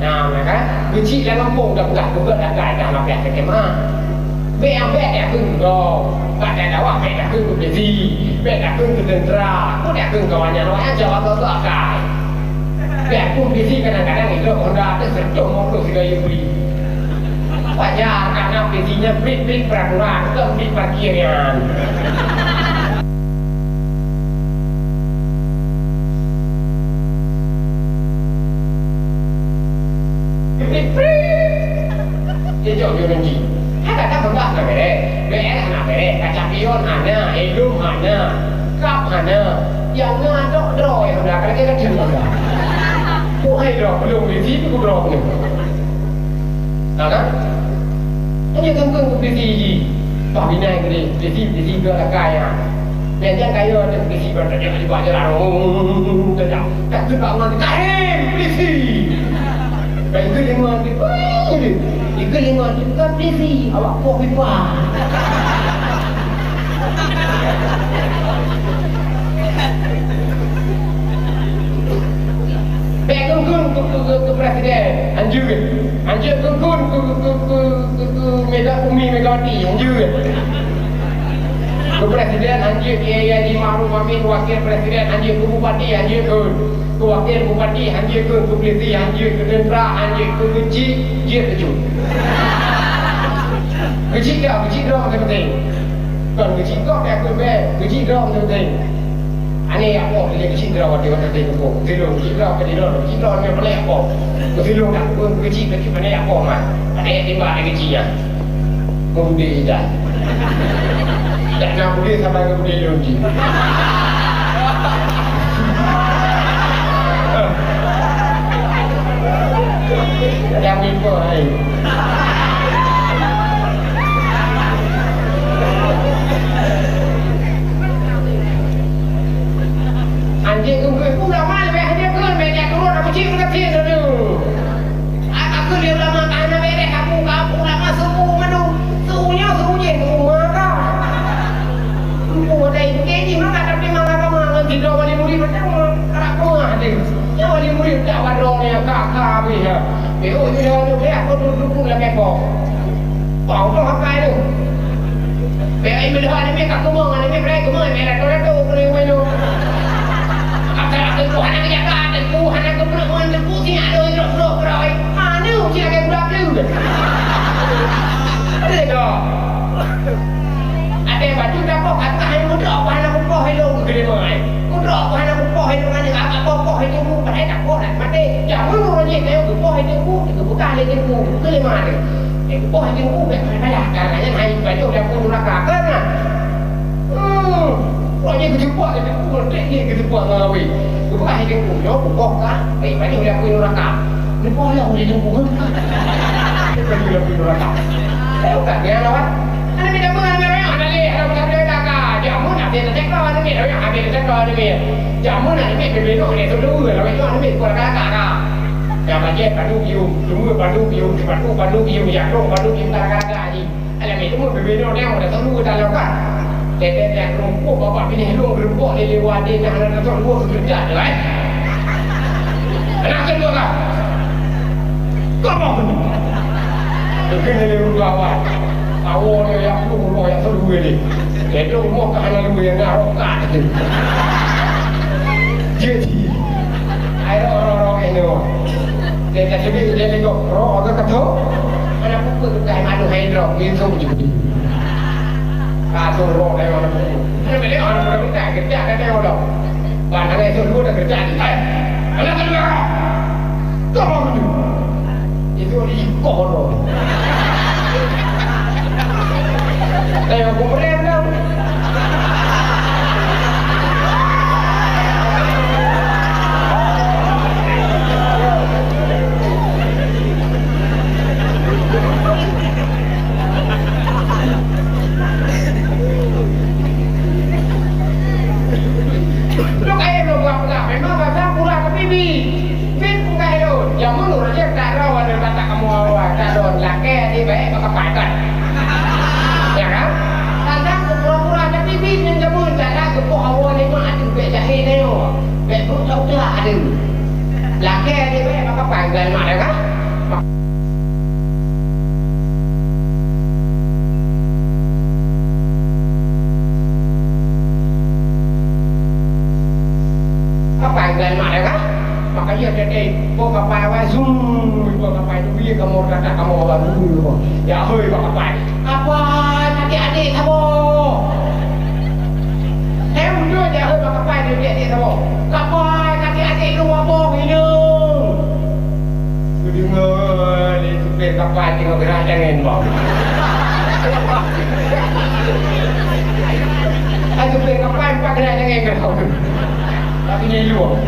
Nah, maka kecil dalam kampung dah buka dah kaya dah nak pergi ke mana? Beang dah pun dong, tak ada awak dah pun tu bezi, dah pun tu tentera, pun dah pun kawannya awak jawab tu akai. Dah pun bezi kadang-kadang itu Honda tu sercong motor segala beli. Wajar karena bezinya beli peraturan, tu beli parkiran. Dia jauh janji. Ada tak benda nak bere, bere nak bere, kacapion ada, hidung ada, kap ada, yang ngadok draw yang dah kalau kita cuma dah. Bukan draw belum di sini aku draw ni. Ada? Ini kan di sini. Pak bina yang di sini ke kaya. Biarkan kaya dan di sini berada di bawah jalan. Tidak, tak suka orang kaya di sini. Baik itu lima di itu lima di kan busy awak kok pipa. Baik kungkun ke presiden anjur kungkun ke Megawati anjur ke presiden anjur Kiai Haji Ma'ruf Amin wakil presiden anjur ke bupati anjur ke wakil bupati anjur ke polisi anjur ke tentera anjur ke kecil dia kecil kecil dong penting kan kecil kok dia aku kecil dong penting ani apa dia kecil dong dia penting aku kecil dong yang paling apa kecil dong aku kecil paling apa mah ada tiba ada kecilnya mudi dah tak nak mudi sampai ke mudi lonji yang info hai Anjing ku dah mal be dia ke be dia turun aku cing ke sini tu. Aku dia lama kana bere aku lama suku manu. Sunya sunya rumah ka. Ku dai ke ni mana tapi mana mana tidak wali murid macam kerak rumah dia. Ya wali murid tak wadong ni kakak be ya. Be oh dia dia aku duduk la kepok. Bau tu pakai tu. Be ai melihat ni kat kumang ni mereka kumang mereka tu kena menu. Aku anak jaga aku anak keperluan aku tidak ada hidup berai. Mana uji akan budak tu? Ada ke? Ada baju dapat kata yang muda apa anak kupoh itu gede mai. Muda apa anak kupoh itu kan apa kupoh itu ku pada tak kupoh nak mati. Jangan orang je kau kupoh itu ku bukan lagi ku kelima ni. Kupoh itu ku pada caranya naik baju dah ku neraka kan? Orang yang kejebak dia ku dia kejebak ngawi. Bukan hidung punya, bukan kan? Baik, mana udah punya neraka? Ni boleh orang hidung punya. Kita udah punya neraka. Saya bukan dia lawan. Anda minta mana mereka? Anda lihat ada macam dia neraka. Jamun ada cek kau anda minta, ada cek kau anda minta. Jamun ada minta berbeza dia tu dulu. Lawan itu anda minta kurang kakak kah? Yang macam padu biu, semua padu biu, padu biu, yang dong padu biu tak kakak ni. Alam itu semua berbeza dia orang dah selalu dah lakukan. Dia rumput bapak pilih rumput dia lewat dia nak rumput kerja tu kan. Anak kedua kau. Kau mau ni? Kena lewat awal. Awal dia yang lu yang selalu ni. Dia rumah kan lu yang ngarok kan. Jadi, ada orang-orang ini. Dia tak sebut dia tengok roh agak kata. Anak pukul tu kain madu hidro itu juga. Kasur roh dari mana pun. Ini beli orang kita kerja kan dia orang. Bahan ada itu dulu dah kerja ni. Anak kedua, kau tu itu ikut roh. Saya aku merendam. Makanya dia bawa kapal awal zoom, bawa kapal itu dia kamu kata kamu awal dulu, ya hoi bawa kapal. Apa adik-adik kamu? Saya muncul dia hoi bawa kapal dia adik kamu. Kapal adik-adik lu apa hidung? Dengar ni supir kapal tengok gerak jangan bang. Ada supir kapal empat gerak jangan kau. Tapi ni luar.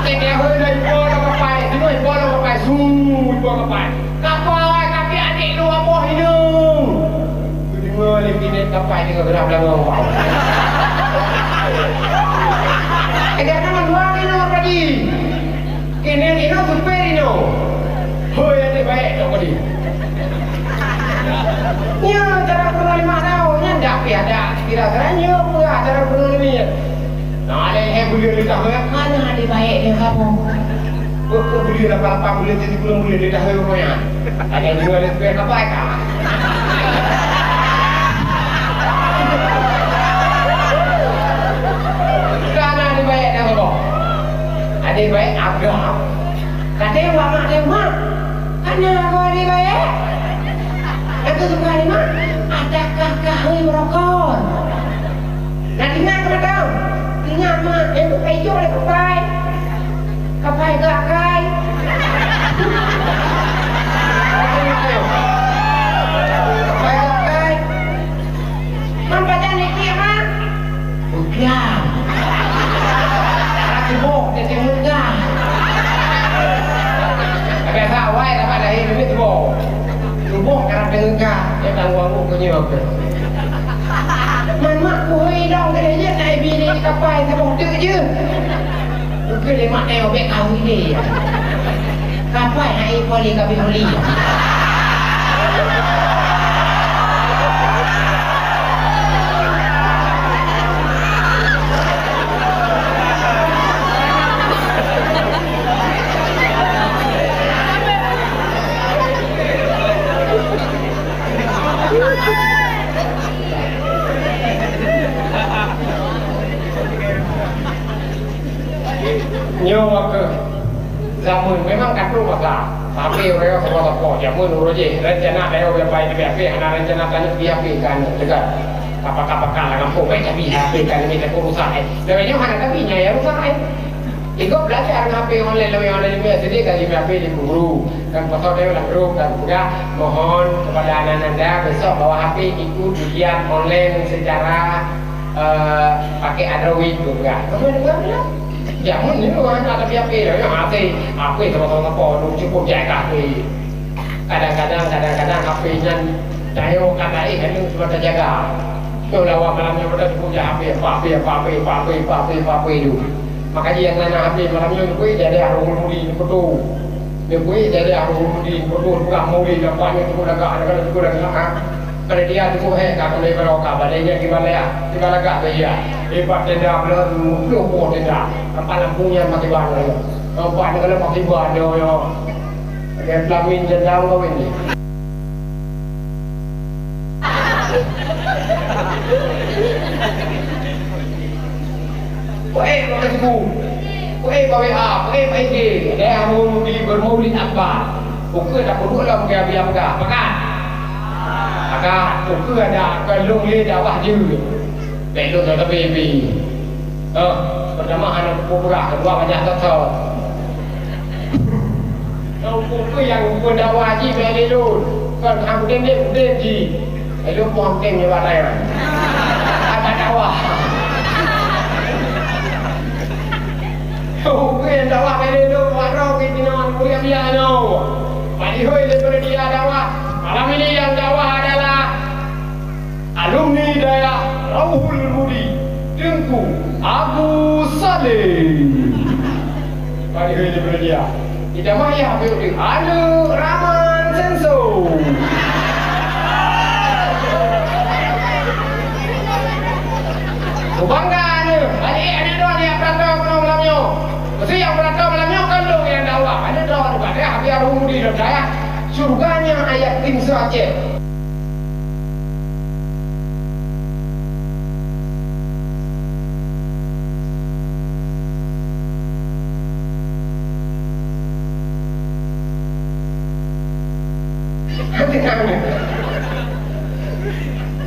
Ini aku dah ibu nak papai, semua ibu nak papai, semua ibu nak papai. Kapai, kaki adik lu apa hidung? Tu dengar lagi ni kapai dengan gerak belakang awak. Dia kan dua ni no tadi. Ini no super ini no. Hoi ada baik tak tadi. Ya, cara berlima tahun nya dah ada. Kira-kiranya pula cara berlima. Nah, ada boleh lihat mana ada baik dia kamu. Kau boleh apa boleh jadi belum boleh lihat rumahnya. Ada juga ada supir kapal kah? Karena ada baik dia kamu. Ada baik agak. Katanya lama ada mak. Karena kau ada baik. Aku suka ni mak. Adakah kau merokok? Nanti nak kena ingat mak, yang tu kayu oleh kapai gerak kai. Kapai gerak kai. Mampu jangan lagi mak. Bukan. Aku bok dia tengok dah. Biasa awal dapat lahir duit tu bok. Tu bok kerana dengan kah yang tanggung aku punya apa mak kuih dong kadangnya naik bini di kapal sama tu je bukan lemak naik obek kau ini kapal naik poli kabin poli nyawa ke zaman memang kan rumah lah tapi mereka semua tak zaman dulu je rencana dia udah baik di BHP anak rencana tanya BHP kan dekat apa-apa lah kampung baik BHP kan ini tak urusan namanya mana tapi ya urusan ikut belajar HP online lebih online juga jadi kali BHP di guru dan foto dia dalam grup dan juga mohon kepada anak anda besok bawa HP ikut ujian online secara pakai Android juga kemudian jangan ni orang ada BHP dah yang HP sama-sama apa cukup jaga HP kadang-kadang HP-nya daya kadang kan cuma terjaga kalau awak malamnya pada cukup jaga HP itu makanya yang lain HP malamnya itu jadi harus mudi betul dia jadi harus mudi betul bukan mudi depannya itu dah kalau dia tu kalau dia berokah badannya gimana gak dia hebat tenda belum lupa tenda apa lampunya pakai ban kalau pakai ban yo dia pelamin tenda kau ini pakai suku pakai apa pakai dia harus bermaulid apa bukan tak perlu lah biar makan agak tu ada kalau dia dakwah je belum ada baby pertama anak pura kedua banyak tahu buku yang pun dakwah je belum kan aku dia je belum pun tem je balai ada dakwah buku yang dakwah belum warau kita non kuliah biar no pagi hoi daripada dia dakwah malam ini yang dakwah adalah alumni daya Rauhul Budi Tengku Abu Saleh. Mari kita berdia. Kita maya berdia. Anu Rahman Senso. Kebanggaan ni. Ada doa ni perantau kena malamnya. Mesti yang perantau malamnya kalau yang dakwah. Ada doa juga dia habis Rauhul Budi daya. Surganya ayat tim saja.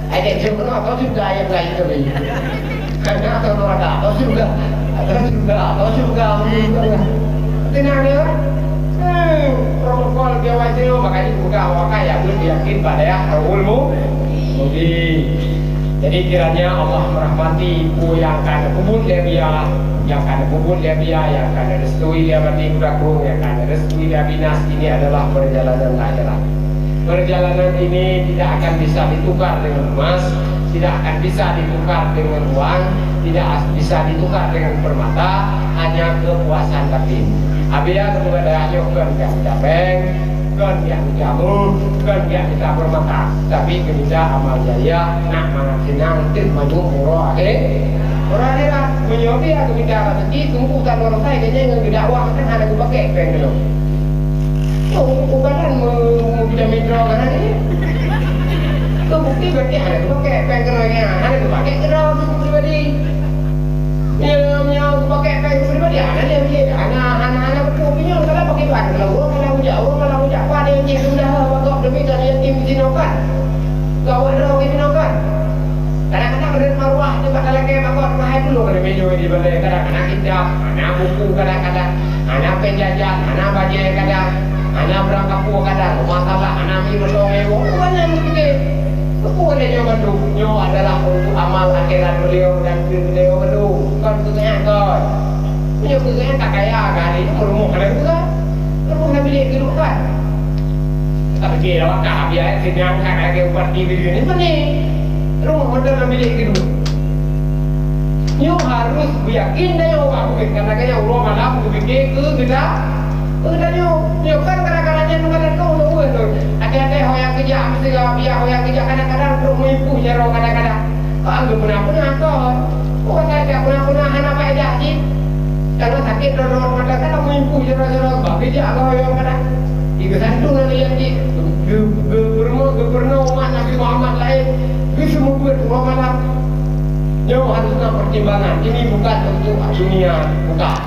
Ada juga atau juga yang lain kali. Karena atau ada juga. Tenang ya. Protokol KYC makanya buka awak ya belum yakin pada ya ulmu. Jadi kiranya Allah merahmati yang akan kubur dia yang akan kubur dia yang akan restui dia mati kudaku yang akan restui dia binas ini adalah perjalanan akhirat. Perjalanan ini tidak akan bisa ditukar dengan emas, tidak akan bisa ditukar dengan uang, tidak bisa ditukar dengan permata, hanya kepuasan batin. Apabila kemudian kan yang capek, kan yang jamu, kan yang kita permata, tapi ketika amal jaya nak mana senang maju murah orang ni lah menyobi aku minta rezeki tunggu kalau orang saya kayaknya yang didakwah kan ada aku pakai peng dulu. Bukan mau bisa mitra kan ini. Kau bukti berarti ada aku pakai peng kerana ada aku pakai kerana pribadi. Dia aku pakai peng pribadi ada dia punya anak-anak punya kalau pakai ban kalau orang kalau ujak apa dia punya sudah waktu demi dari tim sinokan. Kau ada orang sinokan. Kadang-kadang ada maruah tempat lagi bakal mahal dulu kalau meja di balai kadang-kadang kita anak buku kadang-kadang anak penjajan anak bajai kadang anak berangkat pun kadang masalah anak mi berdoa banyak fikir buku dia Bandung adalah untuk amal akhirat beliau dan beliau Bandung kan tujuannya kan punya tujuannya tak kaya kan ini merumuk ada juga merumuk nak bilik dulu kan Tapi lawak kah biar senang kan lagi parti video ni mana? Rumah modal milik gitu. Nyo harus yakin dah yo aku karena kaya Allah malam aku fikir ke kita. Dah nyo kan kadang-kadang yang kadang kau tu tu. Ada yang kerja mesti biar yang kerja kadang-kadang untuk menipu cara kadang-kadang. Anggap pernah kau. Oh saya pernah anak baik dah sih. Kalau sakit dorong kadang-kadang aku menipu cara-cara bagi dia kau yang kadang. Ibu santu nanti yang di gubernur umat Nabi Muhammad lain. Itu semua buat rumah malam. Nyo harusnya pertimbangan. Ini bukan untuk dunia, bukan.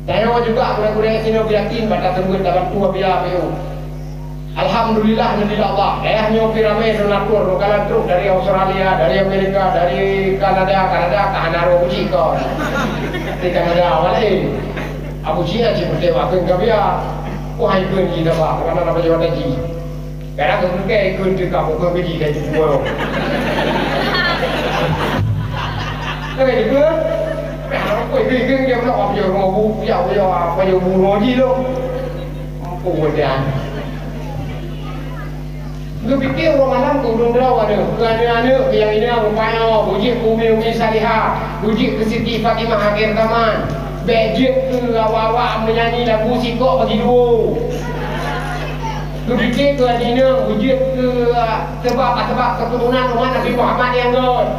Saya juga kurang-kurang sini yakin pada tersebut dapat tua biar itu. Alhamdulillah menjadi Allah. Nyo piramid donatur, kalau truk dari Australia, dari Amerika, dari Kanada ke Hanaro Bujiko. Di Kanada awalnya, Abu Cina seperti apa? Enggak biar. Wah ikut kita pak, karena apa jawab lagi? Karena kemudian ikut di kampung kebiji kayak gitu. Cái gì nữa? Bởi vì cái game nó học nhiều mà bu bây giờ bu nó đi đâu? Cụ buồn chán. Lu pikir orang malam kau belum tahu ada. Kerana yang ini aku payah. Bujuk Umi Salihah, bujuk ke Siti Fatimah akhir zaman. Bejek ke awak-awak menyanyi lagu sikok bagi dua. Lu pikir ke Adina, bujuk ke sebab keturunan umat Nabi Muhammad yang god.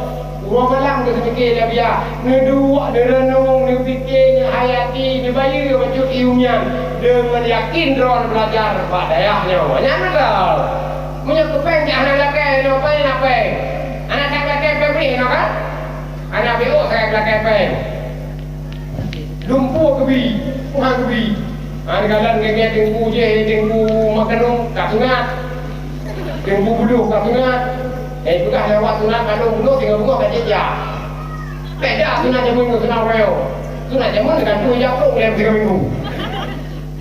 Orang malam dia fikir dia biar ngeduk, dia renung, dia fikir, dia hayati, dia bayar baju ilmiah dengan yakin dia belajar pada dayahnya. Banyak betul. Punya kepeng anak lelaki, apa yang apa? Anak saya lelaki pebri, kan? Anak BO saya lelaki pebri. Lumpur kebi, pulang kebi. Galan gengnya tengku je, tengku makanung, tak sunat. Tengku buluh, tak sunat. Bukan lewat sunat kalau buluh tinggal buluh kat jejak. Beda sunat jamun dengan sunat reo. Sunat jamun dengan tu jatuh dalam 3 minggu.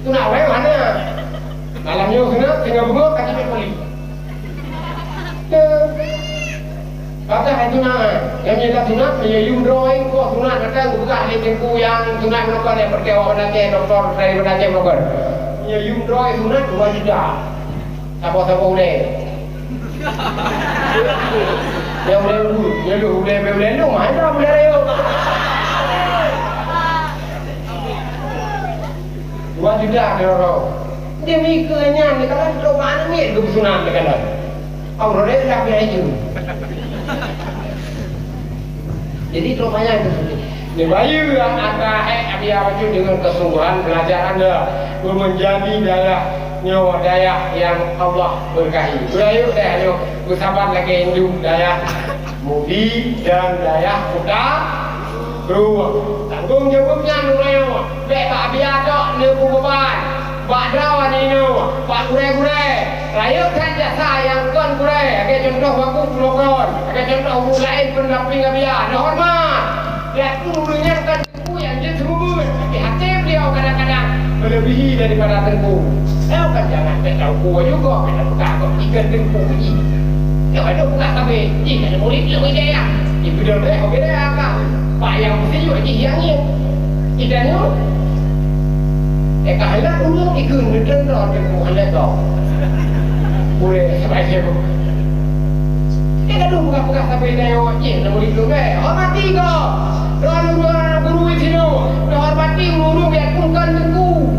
Sunat reo mana? Malamnya sunat tinggal buluh kat jejak poli. Kata hai sunat, yang nyata sunat menyayum drawing kok sunat kata buka ni tengku yang sunat menokar yang berkewa pendakian doktor dari pendakian menokar. Menyayum drawing sunat 2 juta. Siapa-siapa boleh. Yang boleh lu mana boleh raya 2 juta kalau dia mikirnya ni kalau coba ni lu sunat dekat Allah dia dah biar je. Jadi rupanya itu ni bayu yang agak biar baju dengan kesungguhan pelajaran dia menjadi daya daya yang Allah berkahi. Budaya daya bersahabat lagi hidup daya mudi dan daya kuda beruang. Tanggung jawabnya nuraya. Bek biar dok ni kuban. Bak dawan ini, bak gure-gure. Raya kan jasa yang kon gure. Agak contoh waktu pelokon. Agak contoh mulai pendamping biar. Dah hormat. Lihat tu dulunya kan tengku yang dia serubut. Tapi hati beliau kadang-kadang melebihi daripada tengku. Kan jangan tak tahu kuah juga. Kena buka kau ikan tengku ni. Yang ada buka tapi. Ada murid lu je ya. Ibu dah dah okey dah kan. Pak yang mesti juga yang ni. Idanya kahit ulong ikun neden ron dengan muhalat kau, boleh sampai siapa? Kalau buka-buka sampai tengok je, nak boleh belum hormati kau, ron guru itu, hormati guru biar kunkan tengku,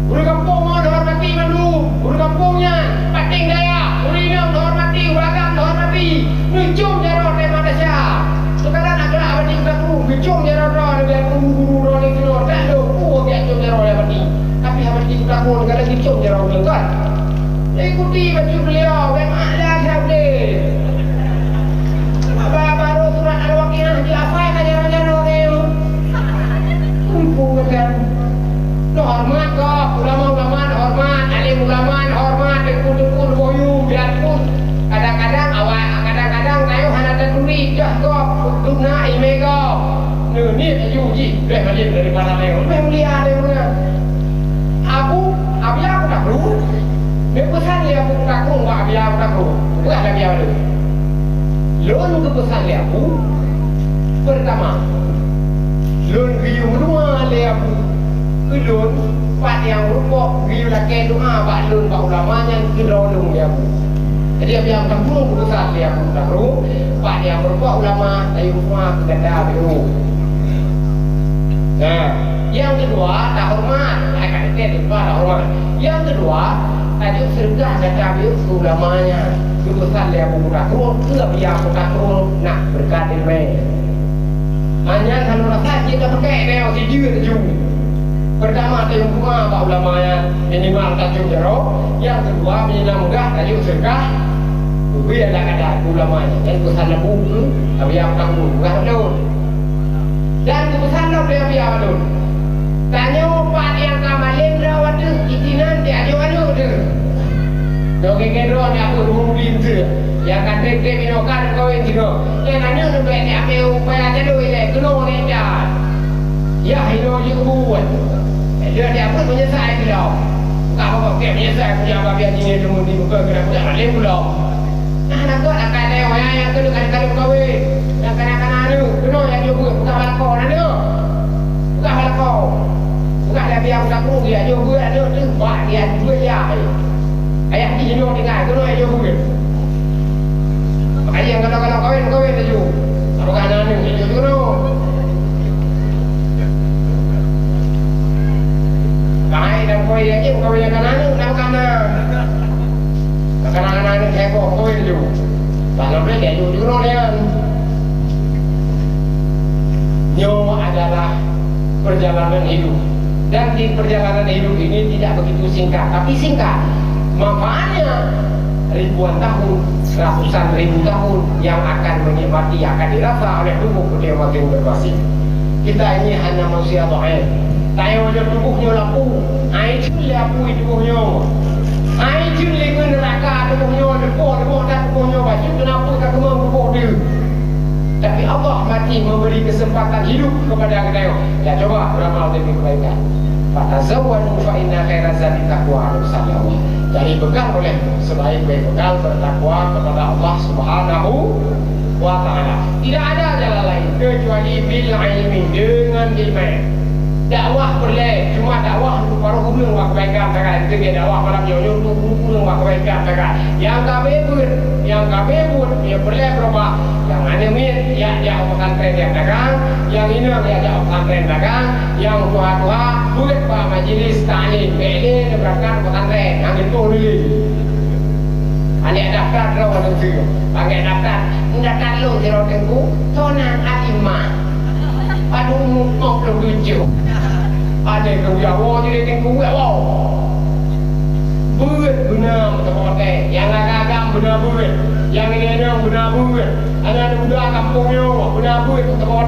guru kampung mau hormati malu, guru kampungnya, pating daya, urinam hormati, uragam hormati, nucum jarod dari Malaysia, sekarang agak apa di kita guru, nucum jarod biar guru ron itu ron, tak ada, biar nucum jarod apa ni? Tapi habis itu takut kalau dicom dia orang kan. Ikuti baju beliau yang ada sabde. Baru surat Al-Waqiah di apa yang ajaran orang itu. Kumpul kan. Hormat kok, ulama-ulama hormat, alim ulama hormat, dekun-dekun boyu biarpun kadang-kadang awak kadang-kadang kayu hana terduri dah kok dudukna ime kok. Ni yuji dah balik dari mana leo. Mulia dia punya. Aku tak perlu. Dia pesan dia aku takut enggak biar aku takut. Bukan ada biar dia. Lon ke pesan dia aku. Pertama. Lon ke yang kedua dia aku. Ke lon Pak yang rupok biulah ke doa baklun pak ulamanya kidolung dia bu. Jadi yang tanggung urusan dia bu tahu. Pak yang rupok ulama dari rumah ganda biru. Nah, yang kedua tak hormat, akan itu tak hormat. Yang kedua tajuk sergah ganda biru ulamanya urusan dia bu tahu. Ke biar bu tahu nak berkat ilmu. Hanya kalau rasa kita pakai neo sijir ju. Pertama tajuk rumah pak ulamanya minimal tajuk jero. Yang kedua menyenangkan tajuk sergah. Ubi ada kata ulamanya. Dan kesan lebu biar tanggung bukan dulu. Dan kesan lebu biar dulu. Tanya pak yang kamalin rawat tu itinan dia ajo tu. Doge kedro ni aku rubin tu. Yang kan dek minokan kau yang tu. Yang nanya tu be ni apa upaya tu ile keno ni dah. Ya hino je buat. Dia pun menyesal belum. Kalau kau menyesal punya apa biar ni tu di buka kena punya malin belum. Nah nak akan lewat yang tu kan kau yang kanak-kanak tu keno yang dia buat bukan balakon ada. Bukan balakon. Bukan dia biar bukan perlu dia jo buat ada tu buat dia buat dia. Ayah di sini tinggal keno yang jo buat. Makanya yang kalau kawin tu jo. Kalau kanan ni jo keno. Baik dan kau yang je kau yang kanan tu nak kanan. Kanan-kanan ni heboh kau itu. Kalau boleh dia jujur dia. Nyawa adalah perjalanan hidup. Dan di perjalanan hidup ini tidak begitu singkat, tapi singkat. Manfaatnya ribuan tahun, ratusan ribu tahun yang akan menikmati, akan dirasa oleh tubuh dia makin berkasih. Kita ini hanya manusia doain. Tayo je tubuhnya lapu, air cun lapu tubuhnya. Air cun lagi neraka tubuhnya, depo tak tubuhnya baju kenapa tak kemau tubuh dia. Tapi Allah mati memberi kesempatan hidup kepada kita. Ya coba beramal demi kebaikan. Fatazawwadu fa inna khairaz zadi taqwa Allah. Jadi bekal oleh sebaik-baik bekal bertakwa kepada Allah Subhanahu wa taala. Tidak ada jalan lain kecuali bil ilmi, dengan ilmu. Dakwah boleh, cuma dakwah untuk para guru buat kebaikan takkan. Itu dia dakwah malam nyonya untuk guru buat kebaikan takkan. Yang kami buat, dia boleh berubah. Yang animin, ya dia pesantren yang dagang. Yang ini dia ada pesantren dagang. Yang tua-tua buat pak majlis ta'lim. Ini berangkat pesantren. Yang itu dulu. Anak daftar terus ada tu. Panggil daftar lu di rotengku. Tonang alimah. Aduh mau berlucu. Ada kerjawa jadi tengku wow. Buat benar betul yang agak benar buat. Yang ini benar buat. Ada muda kampungnya benar buat betul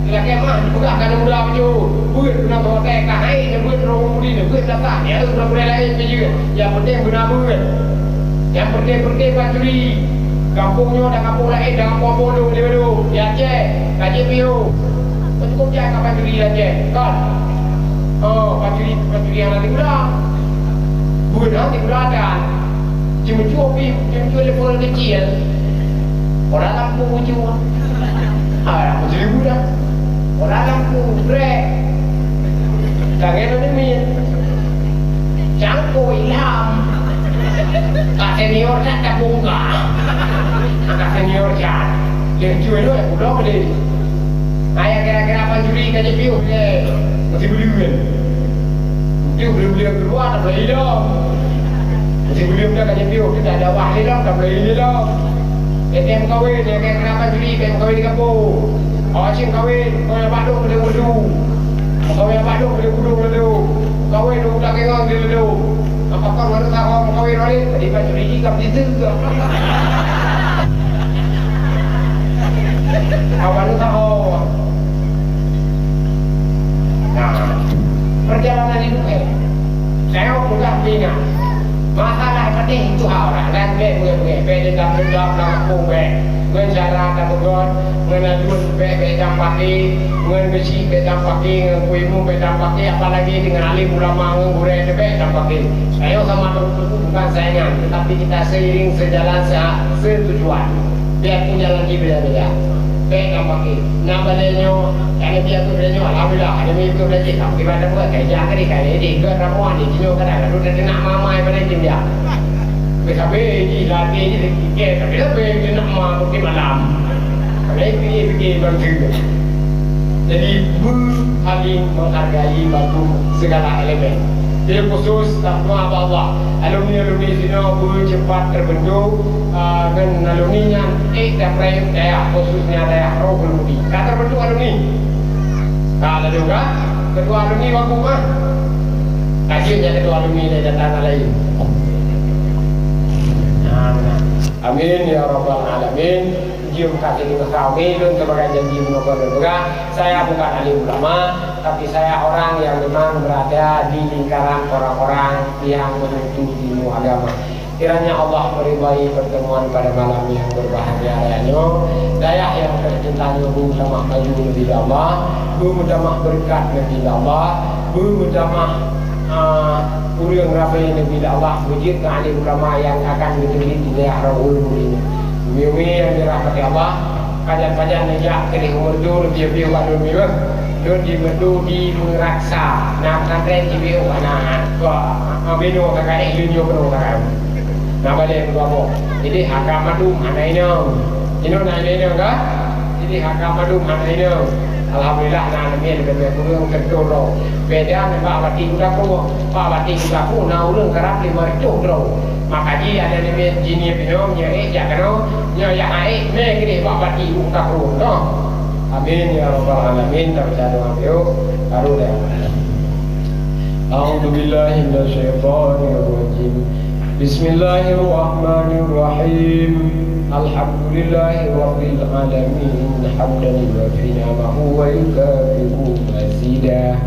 dia kemah bukan kan muda baju. Buat benar betul kahai dia buat rumah ni buat dapat. Ya benar benar lain juga. Yang penting benar buat. Yang penting bajuri. Kampungnya dah kampung lain dah kampung bodoh dia dulu. Ya Aceh, kaji piu. Cukup je kapal juri aja, kan? Oh, pajuri yang nanti muda, bukan nanti muda kan? Cuma telefon kecil, orang lampu ujung, lampu jadi muda, orang lampu brek, tangan ada min, cangkul ilham, kak senior tak bongga, kak senior cat, yang cuy tu yang muda boleh. Ayah kira-kira apa juri kaji piu je masih beli dia beli keluar tak boleh hidup masih beli dia kaji piu kita ada wah hidup tak boleh hidup ATM kawin dia kira-kira apa juri ATM kawin di kampung awacin kawin kawin baduk boleh wudu kawin baduk boleh wudu kawin udah kengang dia wudu apakah baru tahu kawin oleh tadi pak juri jika begitu kawan tahu. Nah, perjalanan hidup saya sudah ingat masalah penting itu orang dan beda dalam kampung menjara tak begon menadun jam pagi besi jam pagi kuimu jam pagi apalagi dengan alim ulama ngure jam pagi saya sama bukan saingan tetapi kita seiring sejalan setujuan biarpun jalan beda-beda baik kan pakai nak badannya kalau dia tu badannya alhamdulillah ada itu belajar tak gimana buat kerja kali ini ke ramuan ni jenuh kadang-kadang dia nak mamai pada dia Bekabe di latih ni sikit, tapi lebih dia nak pergi malam. Kalau pergi bangsa. Jadi saling menghargai batu segala elemen. Dia khusus takwa Allah. Alumni sini cepat terbentuk dan alumninya dapat daya khususnya daya roh alumni. Kata terbentuk alumni. Kalau juga kedua alumni waktu mah. Kajian jadi kedua alumni dari tanah lain. Amin ya rabbal alamin. Jom kasih kita kami dan sebagai janji moga-moga saya bukan alim ulama, tapi saya orang yang memang berada di lingkaran orang-orang yang menuntut ilmu agama. Kiranya Allah meridai pertemuan pada malam yang berbahagia rayanya. Daya yang tercintanya mudah maju lebih Allah, mudah berkat lebih Allah, mudah Urang rapi Nabi Allah wujud ke alim ulama yang akan menjadi di daerah ulum ini. Bumi yang dirahmati Allah, kajian-kajian nejak kini umur tu lebih waktu minggu, don di medu di meraksa, nak kantren di biu anak ko bino kakak lunyo penuh kakak. Nak balik berapa? Jadi hakam madu anak ini kah? Jadi hakam madu anak ini. Alhamdulillah nak nabi dengan kurang tertolong. Beda dengan Pak Wati kita pun, Pak Wati kita pun nak urang kerap 500 ro. Maka dia ada nabi jini pinom nya ya kano nya ya ai me gede Pak Wati kita pun no. Amin ya rabbal alamin. Terjadi ayo baru dah. A'udzu billahi minasyaitonir rajim. Bismillahirrahmanirrahim. Alhamdulillahi rabbil alamin hamdan yuwaffi ni'amahu wa yukafi'u mazidah.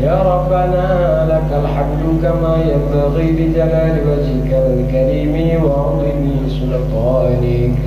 Ya Rabbana lakal hamdu kama yanbaghi li jalali wajhikal karimi wa 'azimi sultanik.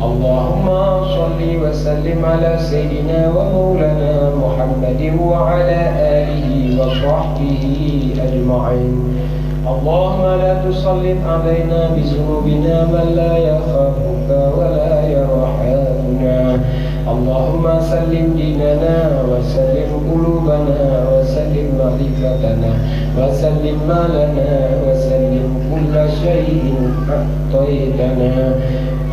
Allahumma salli wa sallim ala sayyidina wa maulana Muhammadin wa ala alihi wa sahbihi ajma'in. Allahumma la tusallit alaina bizunubina man la yakhafuka wa la yarhamuna. Allahumma sallim dinana wa sallim qulubana wa sallim ma'rifatana wa sallim malana wa sallim kulla shay'in a'taytana.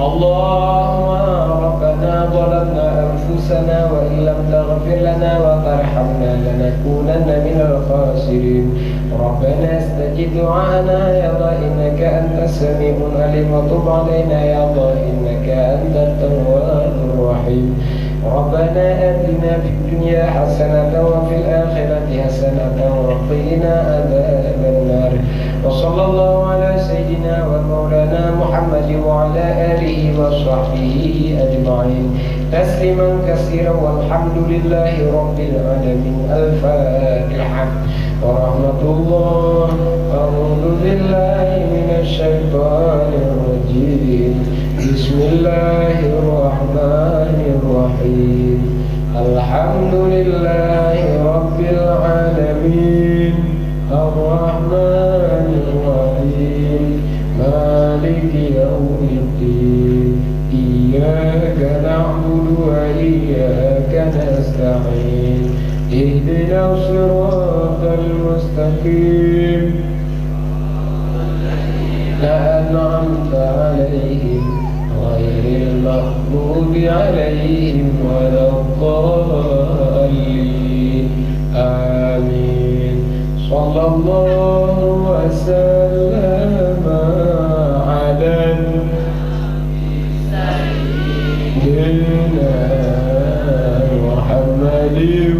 Allahumma rabbana zalamna anfusana wa illam taghfir lana wa tarhamna lanakunanna minal khasirin. Rabbana astajib du'ana ya Allah innaka antas sami'un alim wa tub alaina ya Allah innaka antat tawwabur rahim. Rabbana atina fid dunya hasanatan wa fil akhirati hasanatan wa qina adzaban nar. Wa sallallahu ala sayyidina wa maulana Muhammadin wa ala alihi wa sahbihi ajma'in. Tasliman katsiran walhamdulillahi rabbil alamin. Al-Fatihah. Warahmatullah. A'udzu billahi minasy syaithanir rajim. Bismillahirrahmanirrahim. Alhamdulillahi rabbil alamin. Ar-Rahmanir Rahim. Maliki yaumiddin. Iyyaka na'budu wa iyyaka nasta'in. Ihdinas siratal mustaqim. La an'amta 'alaihim ghairil maghdubi 'alaihim waladdallin. Amin. Sallallahu wa sallama 'ala sayyidina Muhammadin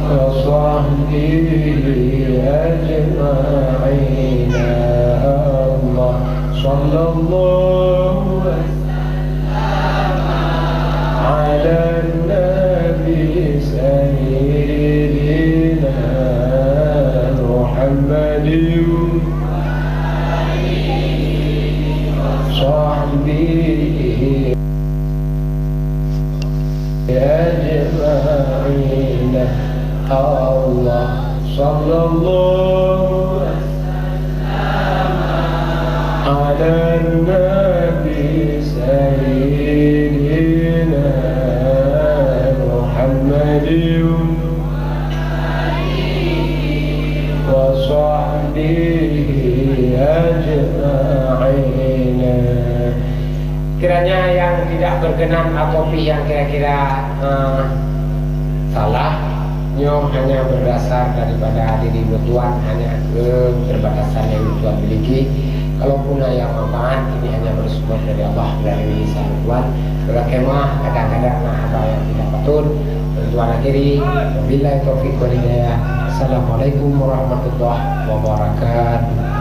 wa sahbihi ajma'in. Allah sallallahu wa sallama 'ala nabi sayyidina Muhammadin sahbihi ajma'in. Allah sallallahu ala nabi sayyidina berkenan atau yang kira-kira salah, nyo hanya berdasar daripada diri Tuhan, hanya keterbatasan yang Tuhan miliki. Kalaupun yang manfaat ini hanya bersumber dari Allah melalui lisan Tuhan. Berkemah kadang-kadang apa yang tidak patut. Tuhan akhiri. Wabillahi taufiq wal hidayah. Assalamualaikum warahmatullahi wabarakatuh.